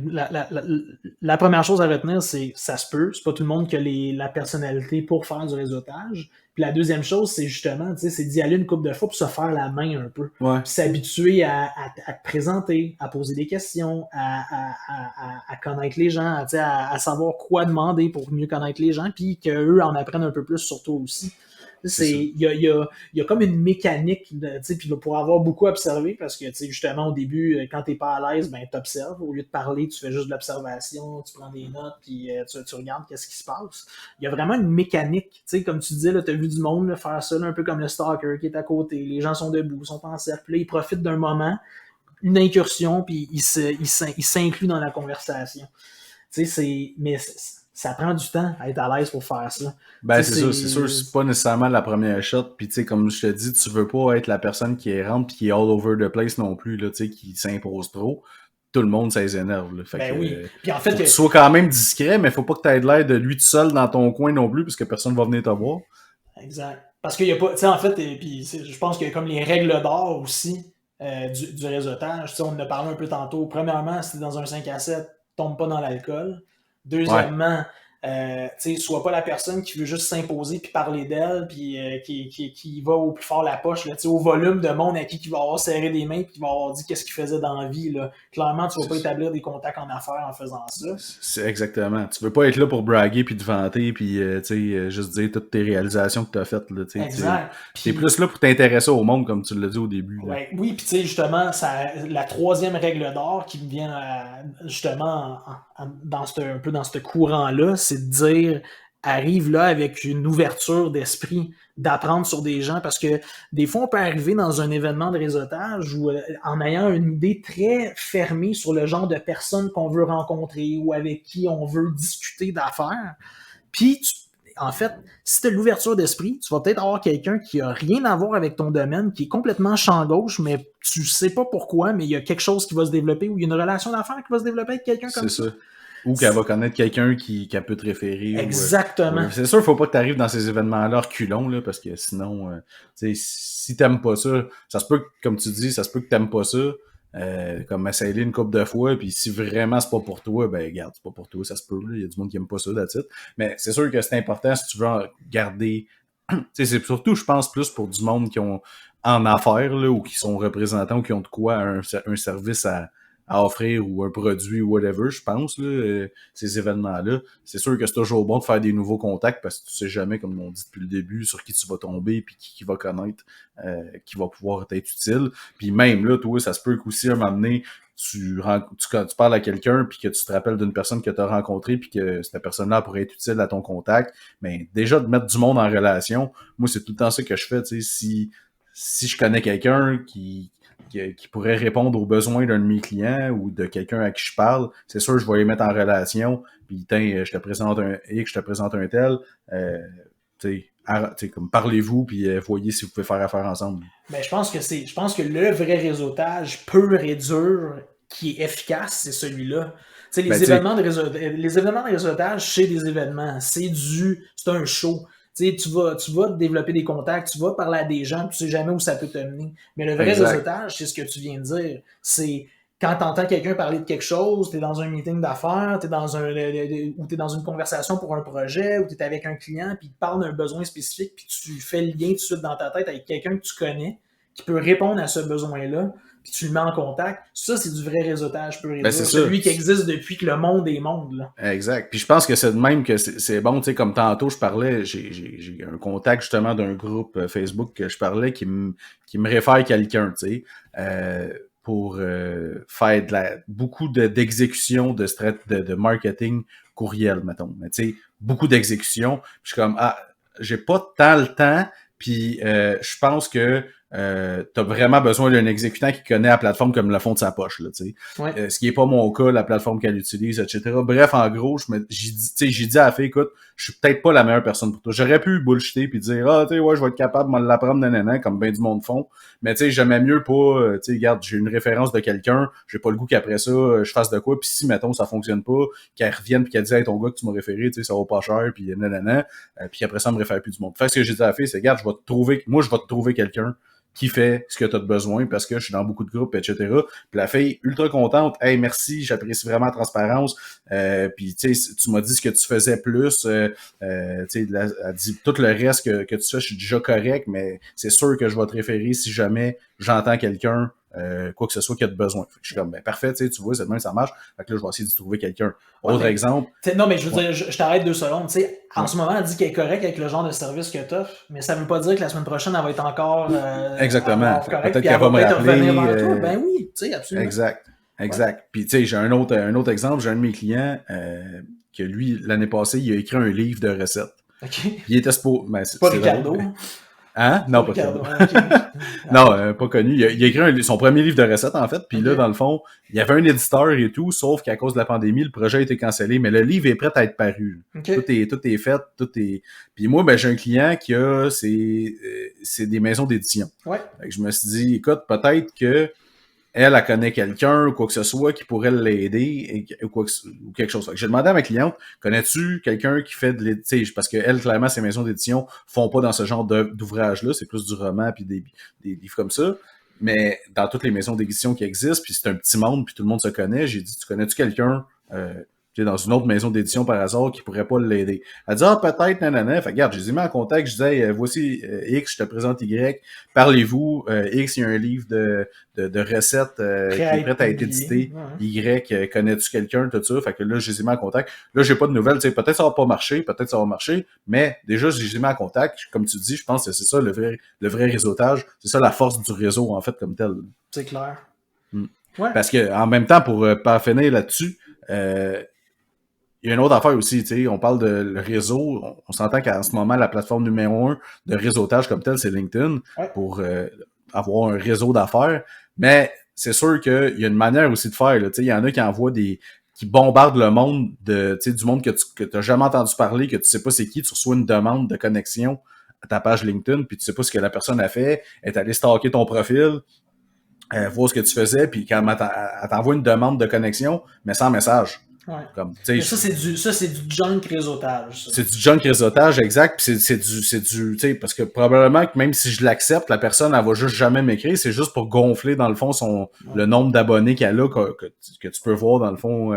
la première chose à retenir, c'est ça se peut. C'est pas tout le monde qui a la personnalité pour faire du réseautage. Puis la deuxième chose, c'est justement, tu sais, c'est d'y aller une couple de fois pour se faire la main un peu. Ouais. Puis s'habituer à te présenter, à poser des questions, à connaître les gens, à savoir quoi demander pour mieux connaître les gens, puis qu'eux en apprennent un peu plus sur toi aussi. Il y a comme une mécanique, tu sais, puis pour avoir beaucoup observé, parce que, tu sais, justement, au début, quand t'es pas à l'aise, ben, t'observes. Au lieu de parler, tu fais juste de l'observation, tu prends des notes, puis tu regardes qu'est-ce qui se passe. Il y a vraiment une mécanique, tu sais, comme tu disais, là, t'as vu du monde là, faire ça, là, un peu comme le stalker qui est à côté. Les gens sont debout, sont en cercle, là, ils profitent d'un moment, une incursion, puis ils s'incluent dans la conversation. Tu sais, mais ça prend du temps à être à l'aise pour faire ça. Ben, c'est sûr, c'est pas nécessairement la première shot, puis tu sais, comme je te dis, tu veux pas être la personne qui est rentre pis qui est all over the place non plus, là, tu sais, qui s'impose trop. Tout le monde, ça les énerve, là. Fait ben que, oui. Puis en fait, faut que tu sois quand même discret, mais faut pas que t'aies de l'air de lui tout seul dans ton coin non plus, parce que personne va venir te voir. Exact. Parce qu'il y a pas, tu sais, en fait, puis je pense qu'il y a comme les règles d'or aussi du réseautage. Tu sais, on en a parlé un peu tantôt. Premièrement, si t'es dans un 5 à 7, tombe pas dans l'alcool. Deuxièmement, sois pas la personne qui veut juste s'imposer puis parler d'elle puis qui va au plus fort la poche, là, au volume de monde à qui va avoir serré des mains puis qui va avoir dit qu'est-ce qu'il faisait dans la vie. Là. Clairement, tu vas pas établir des contacts en affaires en faisant ça. C'est exactement. Tu veux pas être là pour braguer puis te vanter puis juste dire toutes tes réalisations que tu as faites. Là, exact. T'es plus là pour t'intéresser au monde comme tu l'as dit au début. Là. Ouais, oui, puis tu sais, justement, la troisième règle d'or qui me vient justement un peu dans ce courant-là, c'est de dire arrive là avec une ouverture d'esprit, d'apprendre sur des gens, parce que des fois, on peut arriver dans un événement de réseautage où, en ayant une idée très fermée sur le genre de personnes qu'on veut rencontrer ou avec qui on veut discuter d'affaires, puis en fait, si tu as l'ouverture d'esprit, tu vas peut-être avoir quelqu'un qui a rien à voir avec ton domaine, qui est complètement champ gauche, mais tu sais pas pourquoi, mais il y a quelque chose qui va se développer ou il y a une relation d'affaires qui va se développer avec quelqu'un comme ça. Ou qu'elle va connaître quelqu'un qu'elle peut te référer. Exactement. C'est sûr, faut pas que tu arrives dans ces événements-là reculons, là, parce que sinon, si t'aimes pas ça, ça se peut que, comme tu dis, ça se peut que t'aimes pas ça. Comme essayer une couple de fois, puis si vraiment c'est pas pour toi, ben regarde, c'est pas pour toi, ça se peut, il y a du monde qui aime pas ça, that's it. Mais c'est sûr que c'est important si tu veux garder, c'est surtout, je pense, plus pour du monde qui ont en affaires, là, ou qui sont représentants, ou qui ont de quoi un service à offrir, ou un produit, ou whatever, je pense, là, ces événements-là. C'est sûr que c'est toujours bon de faire des nouveaux contacts, parce que tu sais jamais, comme on dit depuis le début, sur qui tu vas tomber, puis qui va connaître, qui va pouvoir t'être utile. Puis même là, toi, ça se peut qu'aussi, à un moment donné, quand tu parles à quelqu'un, puis que tu te rappelles d'une personne que tu as rencontrée, puis que cette personne-là pourrait être utile à ton contact, mais déjà, de mettre du monde en relation, moi, c'est tout le temps ça que je fais, tu sais, si je connais quelqu'un qui pourrait répondre aux besoins d'un de mes clients ou de quelqu'un à qui je parle, c'est sûr, je vais les mettre en relation, puis je te présente un X, je te présente un tel, tu sais, comme parlez-vous, puis voyez si vous pouvez faire affaire ensemble. Ben, je pense que le vrai réseautage pur et dur qui est efficace, c'est celui-là. Tu sais, les événements de réseautage, c'est des événements. C'est un show. Tu sais, tu vas développer des contacts, tu vas parler à des gens, tu sais jamais où ça peut te mener. Mais le vrai réseautage, c'est ce que tu viens de dire. C'est quand tu entends quelqu'un parler de quelque chose, tu es dans un meeting d'affaires, tu es ou tu es dans une conversation pour un projet, ou tu es avec un client, puis il te parle d'un besoin spécifique, puis tu fais le lien tout de suite dans ta tête avec quelqu'un que tu connais, qui peut répondre à ce besoin-là, puis tu le mets en contact. Ça, c'est du vrai réseautage pur et dur. C'est celui qui existe depuis que le monde est monde. Là. Exact. Puis je pense que c'est de même que c'est bon, tu sais, comme tantôt je parlais, j'ai un contact justement d'un groupe Facebook que je parlais qui me réfère quelqu'un, tu sais, pour faire beaucoup d'exécution de marketing courriel, mettons. Mais tu sais, beaucoup d'exécution. Je suis comme, j'ai pas tant le temps, puis je pense que t'as vraiment besoin d'un exécutant qui connaît la plateforme comme le fond de sa poche, là, tu sais. Ouais. Ce qui est pas mon cas, la plateforme qu'elle utilise, etc. Bref, en gros, j'ai dit à la fille, écoute, je suis peut-être pas la meilleure personne pour toi. J'aurais pu bullshiter puis dire, tu sais, ouais, je vais être capable de me l'apprendre, nanana, comme ben du monde font. Mais tu sais, j'aimais mieux pas, tu sais, regarde, j'ai une référence de quelqu'un, j'ai pas le goût qu'après ça, je fasse de quoi, puis si, mettons, ça fonctionne pas, qu'elle revienne puis qu'elle dise, hey, ton gars que tu m'as référé, tu sais, ça va pas cher, puis nanana, puis après ça, elle me réfère plus du monde. Fait ce que j'ai dit à la fille, c'est, regarde, je vais te trouver quelqu'un qui fait ce que tu as besoin parce que je suis dans beaucoup de groupes, etc. Puis la fille, ultra contente, hey, merci, j'apprécie vraiment la transparence. Puis tu sais, tu m'as dit ce que tu faisais plus. Tu sais, elle dit tout le reste que tu fais, je suis déjà correct, mais c'est sûr que je vais te référer si jamais j'entends quelqu'un. Quoi que ce soit qui a de besoin. Fait que je suis comme, ben parfait, tu vois, cette même ça marche. Fait que là, je vais essayer de trouver quelqu'un. Autre exemple. Non, mais je veux dire, je t'arrête 2 secondes. Tu sais, en ce moment, elle dit qu'elle est correcte avec le genre de service que tu offres, mais ça veut pas dire que la semaine prochaine, elle va être encore exactement. Peut-être qu'elle va me rappeler. Ben oui, tu sais, absolument. Exact. Ouais. Puis tu sais, j'ai un autre exemple. J'ai un de mes clients que lui, l'année passée, il a écrit un livre de recettes. Okay. Il était pas Ricardo. Hein? Non, pas Ricardo. Non, pas connu. Il a écrit son premier livre de recettes, en fait. Puis là, dans le fond, il y avait un éditeur et tout, sauf qu'à cause de la pandémie, le projet a été cancellé. Mais le livre est prêt à être paru. Okay. Tout est fait, Puis moi, ben, j'ai un client qui a c'est des maisons d'édition. Ouais. Fait que je me suis dit, écoute, peut-être que elle connaît quelqu'un ou quoi que ce soit qui pourrait l'aider ou quelque chose. J'ai demandé à ma cliente, connais-tu quelqu'un qui fait de l'édition? Parce que elle, clairement, ces maisons d'édition font pas dans ce genre d'ouvrage-là, c'est plus du roman puis des livres comme ça. Mais dans toutes les maisons d'édition qui existent, puis c'est un petit monde, puis tout le monde se connaît, j'ai dit, tu connais-tu quelqu'un dans une autre maison d'édition par hasard qui pourrait pas l'aider? Elle dit, peut-être, nanana. Fait regarde, je les ai mis en contact, je disais, voici X, je te présente Y, parlez-vous, X, il y a un livre de recettes qui est prêt à être édité, Y, connais-tu quelqu'un, tout ça? Fait que là, je les ai mis en contact. Là, j'ai pas de nouvelles, tu sais, peut-être ça va pas marcher, peut-être ça va marcher, mais déjà, je les ai mis en contact. Comme tu dis, je pense que c'est ça le vrai réseautage, c'est ça la force du réseau, en fait, comme tel. C'est clair. Ouais. Parce que, en même temps, pour pas finir là-dessus, il y a une autre affaire aussi, tu sais, on parle de le réseau, on s'entend qu'en ce moment, la plateforme numéro 1 de réseautage comme tel, c'est LinkedIn, pour avoir un réseau d'affaires, mais c'est sûr qu'il y a une manière aussi de faire, tu sais, il y en a qui envoient qui bombardent le monde du monde que tu n'as jamais entendu parler, que tu sais pas c'est qui, tu reçois une demande de connexion à ta page LinkedIn, puis tu sais pas ce que la personne a fait, elle est allée stalker ton profil, voir ce que tu faisais, puis quand elle t'envoie une demande de connexion, mais sans message. Ouais. Comme, Mais ça, c'est du junk réseautage. Ça. C'est du junk réseautage, exact. Puis c'est du, tu sais, parce que probablement que même si je l'accepte, la personne, elle va juste jamais m'écrire. C'est juste pour gonfler, dans le fond, le nombre d'abonnés qu'elle a, que tu peux voir, dans le fond,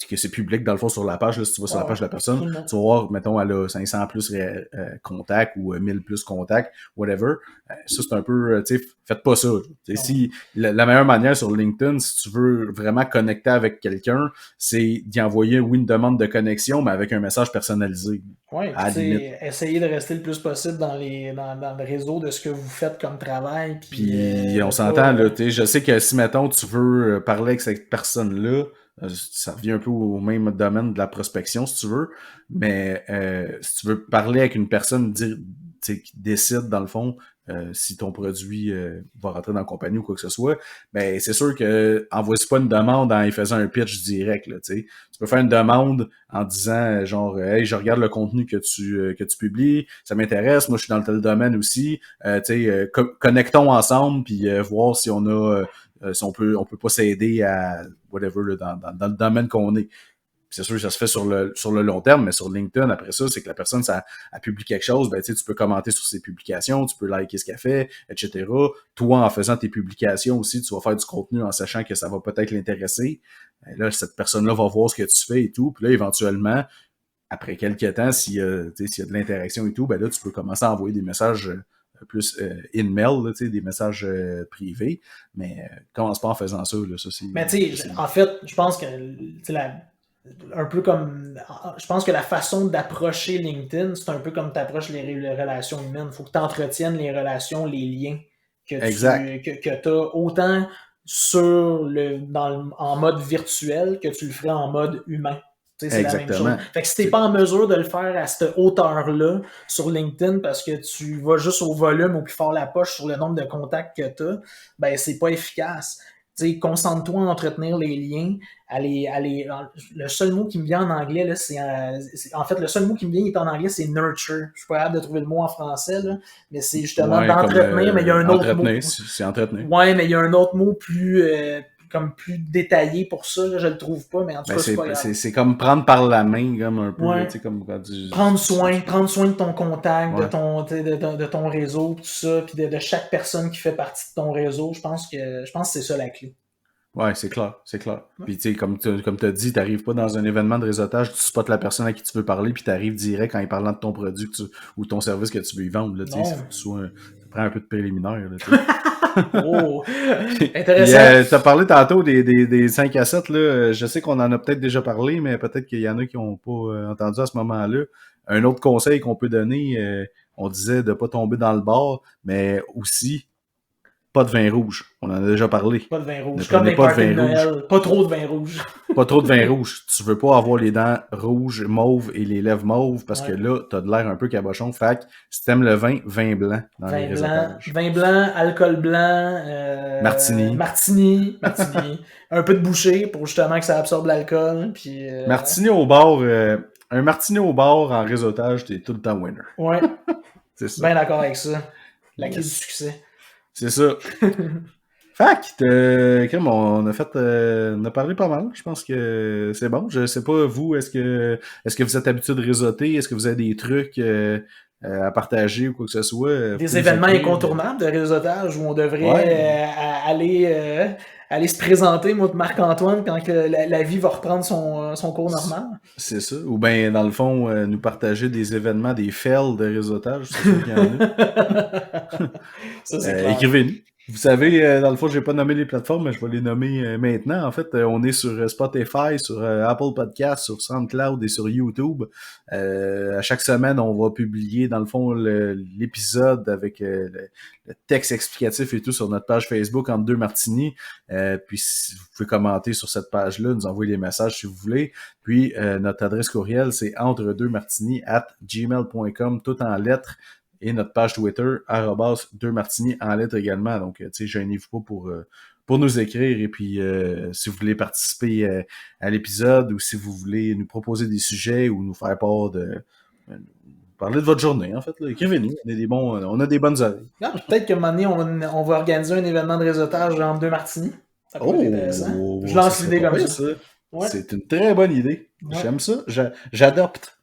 que c'est public dans le fond sur la page, là, si tu vas sur la page de la personne, tu vas voir, mettons, elle a 500 plus contacts ou 1000 plus contacts, whatever. Ça, c'est un peu, tu sais, faites pas ça. Si la meilleure manière sur LinkedIn, si tu veux vraiment connecter avec quelqu'un, c'est d'y envoyer, oui, une demande de connexion, mais avec un message personnalisé. Oui, essayez de rester le plus possible dans le réseau de ce que vous faites comme travail. Puis on s'entend, là, je sais que si, mettons, tu veux parler avec cette personne-là, ça revient un peu au même domaine de la prospection, si tu veux, mais si tu veux parler avec une personne qui décide, dans le fond, si ton produit va rentrer dans la compagnie ou quoi que ce soit, ben c'est sûr que envoie-y pas une demande en faisant un pitch direct. Là, tu peux faire une demande en disant genre hey, je regarde le contenu que tu publies, ça m'intéresse, moi je suis dans tel domaine aussi, connectons ensemble puis voir si on a si on peut pas s'aider à whatever là, dans le domaine qu'on est. C'est sûr que ça se fait sur le long terme, mais sur LinkedIn, après ça, c'est que la personne, ça a publié quelque chose, ben, tu peux commenter sur ses publications, tu peux liker ce qu'elle fait, etc. Toi, en faisant tes publications aussi, tu vas faire du contenu en sachant que ça va peut-être l'intéresser. Ben, là, cette personne-là va voir ce que tu fais et tout. Puis là, éventuellement, après quelques temps, s'il y a de l'interaction et tout, ben là, tu peux commencer à envoyer des messages plus in-mail, des messages privés. Mais commence pas en faisant ça. Là, ça c'est, mais tu sais, en fait, je pense que un peu comme. Je pense que la façon d'approcher LinkedIn, c'est un peu comme tu approches les relations humaines. Il faut que tu entretiennes les relations, les liens que tu as autant en mode virtuel que tu le ferais en mode humain. C'est exactement. La même chose. Fait que si t'es pas en mesure de le faire à cette hauteur-là sur LinkedIn parce que tu vas juste au volume ou plus fort la poche sur le nombre de contacts que tu as, ben c'est pas efficace. Concentre-toi à entretenir les liens. Le seul mot qui me vient en anglais, là, en fait, le seul mot qui me vient est en anglais, c'est nurture. Je suis pas capable de trouver le mot en français, là, mais c'est justement d'entretenir, mais il y a un autre mot. C'est entretenir. Ouais, mais il y a un autre mot plus détaillé pour ça, là, je le trouve pas, mais en tout cas, c'est pas grave. C'est comme prendre par la main, comme un peu. Ouais. Là, comme quand prendre soin de ton contact, de ton réseau, tout ça, puis de chaque personne qui fait partie de ton réseau. Je pense que c'est ça la clé. Ouais, c'est clair. Puis tu sais, comme tu as dit, t'arrives pas dans un événement de réseautage, tu spots la personne à qui tu veux parler, puis t'arrives direct en y parlant de ton produit ou ton service que tu veux y vendre. Là, ça prend un peu de préliminaire. Là, oh, intéressant. Tu as parlé tantôt des 5 à 7. Là. Je sais qu'on en a peut-être déjà parlé, mais peut-être qu'il y en a qui n'ont pas entendu à ce moment-là. Un autre conseil qu'on peut donner, on disait de pas tomber dans le bar, mais aussi pas de vin rouge. On en a déjà parlé. Pas de vin rouge. Comme les parties de Noël. Pas trop de vin rouge. Pas trop de vin rouge. Tu veux pas avoir les dents rouges, mauves et les lèvres mauves parce que là, t'as de l'air un peu cabochon. Fait que si t'aimes le vin, vin blanc dans les réseautages. Vin blanc, alcool blanc, Martini. Un peu de bouchée pour justement que ça absorbe l'alcool. Puis, Martini au bar, un martini au bar en réseautage, t'es tout le temps winner. Ouais. C'est ça. Bien d'accord avec ça. La clé du succès. C'est ça. Fait que, on a parlé pas mal. Je pense que c'est bon. Je sais pas, vous, est-ce que vous êtes habitué de réseauter? Est-ce que vous avez des trucs à partager ou quoi que ce soit? Des événements incontournables de réseautage où on devrait aller se présenter, moi, de Marc-Antoine, quand que la vie va reprendre son cours normal. C'est ça. Ou bien, dans le fond, nous partager des événements, des fails de réseautage. C'est sûr qu'il y en a. Ça, c'est clair. Écrivez-nous. Vous savez, dans le fond, j'ai pas nommé les plateformes, mais je vais les nommer maintenant. En fait, on est sur Spotify, sur Apple Podcasts, sur SoundCloud et sur YouTube. À chaque semaine, on va publier, dans le fond, l'épisode avec le texte explicatif et tout sur notre page Facebook Entre deux Martini. Puis, vous pouvez commenter sur cette page-là, nous envoyer des messages si vous voulez. Puis, notre adresse courriel, c'est entre2martini@gmail.com, tout en lettres. Et notre page Twitter, @2martini en lettres également. Donc, tu sais, gênez-vous pas pour nous écrire. Et puis, si vous voulez participer à l'épisode ou si vous voulez nous proposer des sujets ou nous faire part parler de votre journée, en fait, là, écrivez-nous. On a des bonnes oreilles. Peut-être qu'à un moment donné, on va organiser un événement de réseautage entre deux Martini. Ça peut être intéressant. Je lance l'idée comme ça. Ouais. C'est une très bonne idée. Ouais. J'aime ça. J'adopte.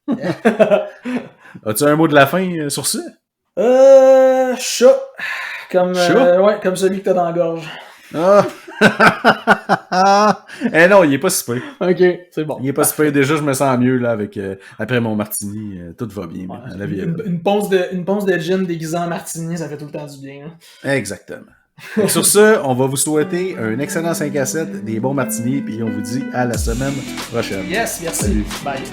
As-tu un mot de la fin sur ça? Chat. Comme celui que t'as dans la gorge. Ah! Non, il est pas super. Ok, c'est bon. Il est pas super. Déjà, je me sens mieux là avec après mon martini. Tout va bien. Ouais, une ponce de gin déguisée en martini, ça fait tout le temps du bien. Hein? Exactement. Sur ce, on va vous souhaiter un excellent 5 à 7, des bons martinis, puis on vous dit à la semaine prochaine. Yes, merci. Salut. Bye.